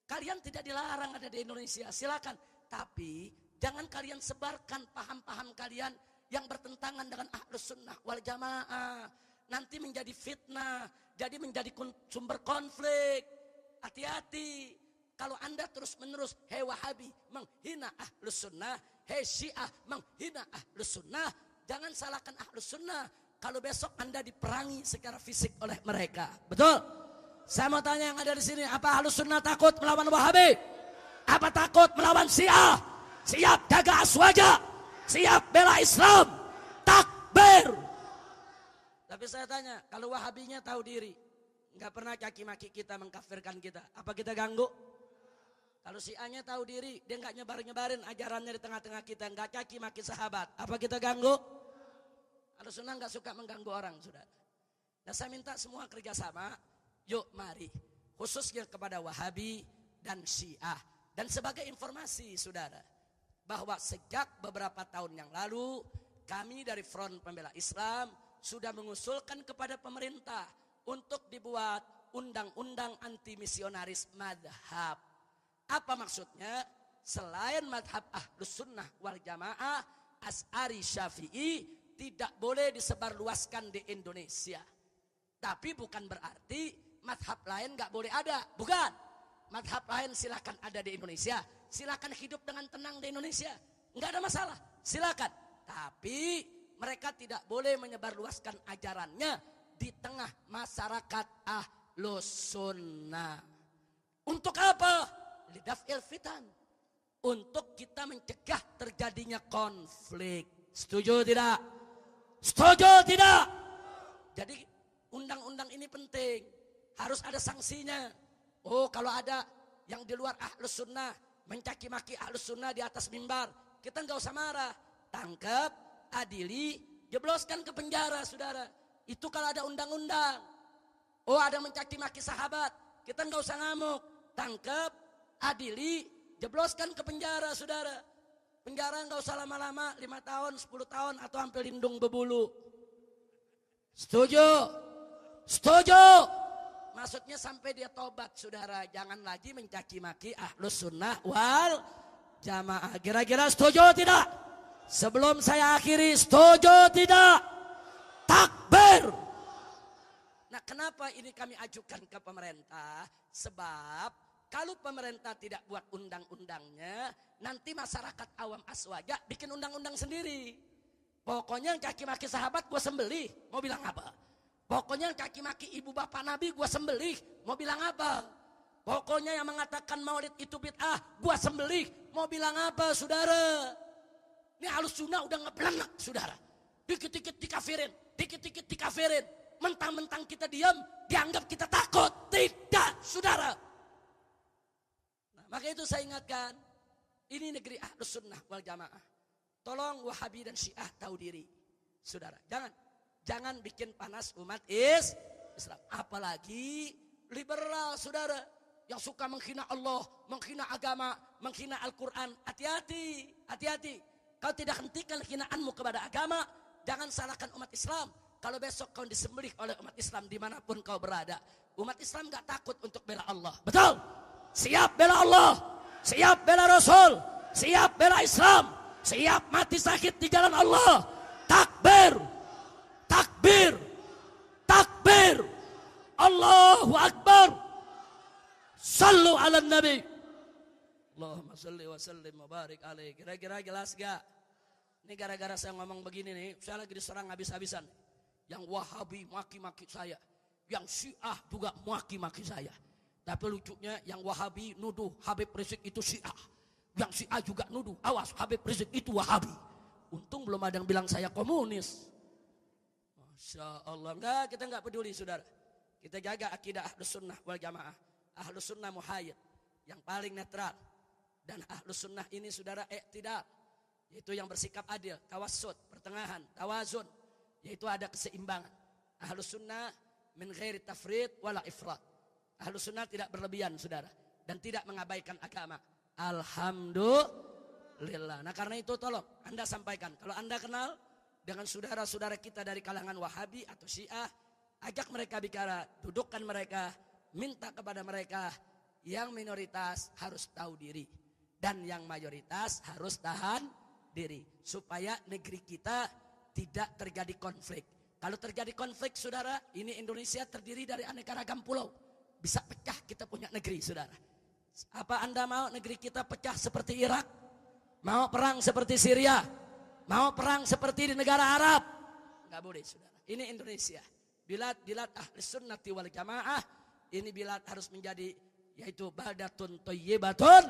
Kalian tidak dilarang ada di Indonesia, silakan. Tapi jangan kalian sebarkan paham-paham kalian yang bertentangan dengan Ahlus Sunnah wal Jamaah. Nanti menjadi fitnah, jadi menjadi sumber konflik. Hati-hati. Kalau Anda terus-menerus Wahabi menghina Ahlus Sunnah, Syiah menghina Ahlus Sunnah, jangan salahkan Ahlus Sunnah kalau besok Anda diperangi secara fisik oleh mereka. Betul? Saya mau tanya yang ada di sini, apa Ahlus Sunnah takut melawan Wahabi? Apa takut melawan Syiah? Siap jaga aswaja, siap bela Islam, takbir. Tapi saya tanya, kalau Wahabinya tahu diri, nggak pernah caci maki kita, mengkafirkan kita, apa kita ganggu? Kalau Syiahnya tahu diri, dia nggak nyebarin ajarannya di tengah-tengah kita, nggak caci maki sahabat, apa kita ganggu? Ahlus Sunnah nggak suka mengganggu orang, saudara. Nah, saya minta semua kerjasama. Yuk mari, khususnya kepada Wahabi dan Syiah. Dan sebagai informasi, saudara, bahwa sejak beberapa tahun yang lalu, kami dari Front Pembela Islam sudah mengusulkan kepada pemerintah untuk dibuat undang-undang anti misionaris madhab. Apa maksudnya? Selain madhab Ahlus Sunnah wal Jamaah, Asy'ari, Syafi'i tidak boleh disebarluaskan di Indonesia. Tapi bukan berarti madhab lain gak boleh ada. Bukan. Madhab lain silakan ada di Indonesia. Silakan hidup dengan tenang di Indonesia. Gak ada masalah. Silakan. Tapi mereka tidak boleh menyebarluaskan ajarannya di tengah masyarakat Ahlus Sunnah. Untuk apa? Lidaf'il fitan. Untuk kita mencegah terjadinya konflik. Setuju tidak? Setuju tidak? Jadi undang-undang ini penting. Harus ada sanksinya. Oh, kalau ada yang di luar Ahlus Sunnah mencaci maki Ahlus Sunnah di atas mimbar, kita nggak usah marah. Tangkap, adili, jebloskan ke penjara, saudara. Itu kalau ada undang-undang. Oh, ada mencaci maki sahabat, kita nggak usah ngamuk. Tangkap, adili, jebloskan ke penjara, saudara. Penjara nggak usah lama-lama, 5 tahun, 10 tahun, atau hampir lindung bebulu. Setuju? Setuju? Maksudnya sampai dia tobat, saudara. Jangan lagi mencaci maki Ahlus Sunnah wal Jamaah. Kira-kira setuju tidak? Sebelum saya akhiri, setuju tidak? Takbir! Nah, kenapa ini kami ajukan ke pemerintah? Sebab kalau pemerintah tidak buat undang-undangnya, nanti masyarakat awam aswaja bikin undang-undang sendiri. Pokoknya yang caci maki sahabat gue sembelih, mau bilang apa? Pokoknya yang caci maki ibu bapak Nabi gue sembelih, mau bilang apa? Pokoknya yang mengatakan maulid itu bid'ah, gue sembelih, mau bilang apa saudara? Ini Ahlus Sunnah udah ngebelenak saudara. Dikit-dikit dikafirin, dikit-dikit dikafirin. Mentang-mentang kita diam, dianggap kita takut. Tidak saudara. Nah, maka itu saya ingatkan, ini negeri Ahlus Sunnah wal Jamaah. Tolong Wahabi dan Syiah tahu diri. Saudara, jangan bikin panas umat Islam. Apalagi liberal, saudara. Yang suka menghina Allah, menghina agama, menghina Al-Quran. Hati-hati, hati-hati. Kau tidak hentikan hinaanmu kepada agama, jangan salahkan umat Islam. Kalau besok kau disembelih oleh umat Islam dimanapun kau berada. Umat Islam gak takut untuk bela Allah. Betul? Siap bela Allah. Siap bela Rasul. Siap bela Islam. Siap mati sakit di jalan Allah. Takbir. Takbir. Takbir. Allahu Akbar. Sallu ala Nabi. Allahumma salli wa sallim wa barik alaih. Kira-kira jelas gak? Ini gara-gara saya ngomong begini nih, saya lagi diserang habis-habisan. Yang Wahabi maki-maki saya. Yang Syiah juga maki-maki saya. Tapi lucunya yang Wahabi nuduh Habib Rizik itu Syiah. Yang Syiah juga nuduh, awas Habib Rizik itu Wahabi. Untung belum ada yang bilang saya komunis. Masya Allah. Enggak, kita enggak peduli saudara. Kita jaga akidah Ahlus Sunnah wal Jamaah. Ahlus Sunnah muhayyid. Yang paling netral. Dan Ahlus Sunnah ini saudara tidak. Yaitu yang bersikap adil, tawassut, pertengahan, tawazun. Yaitu ada keseimbangan. Ahlus Sunnah min ghairi tafrid wala ifrat. Ahlus Sunnah tidak berlebihan saudara. Dan tidak mengabaikan agama. Alhamdulillah. Nah karena itu tolong Anda sampaikan. Kalau Anda kenal dengan saudara-saudara kita dari kalangan Wahabi atau Syiah. Ajak mereka bicara. Dudukkan mereka. Minta kepada mereka. Yang minoritas harus tahu diri. Dan yang mayoritas harus tahan diri. Supaya negeri kita tidak terjadi konflik. Kalau terjadi konflik saudara. Ini Indonesia terdiri dari aneka ragam pulau. Bisa pecah kita punya negeri saudara. Apa Anda mau negeri kita pecah seperti Irak? Mau perang seperti Syria? Mau perang seperti di negara Arab? Enggak boleh saudara. Ini Indonesia. Bilad ahli sunnati wal jamaah. Ini bilad harus menjadi yaitu baldatun thayyibatun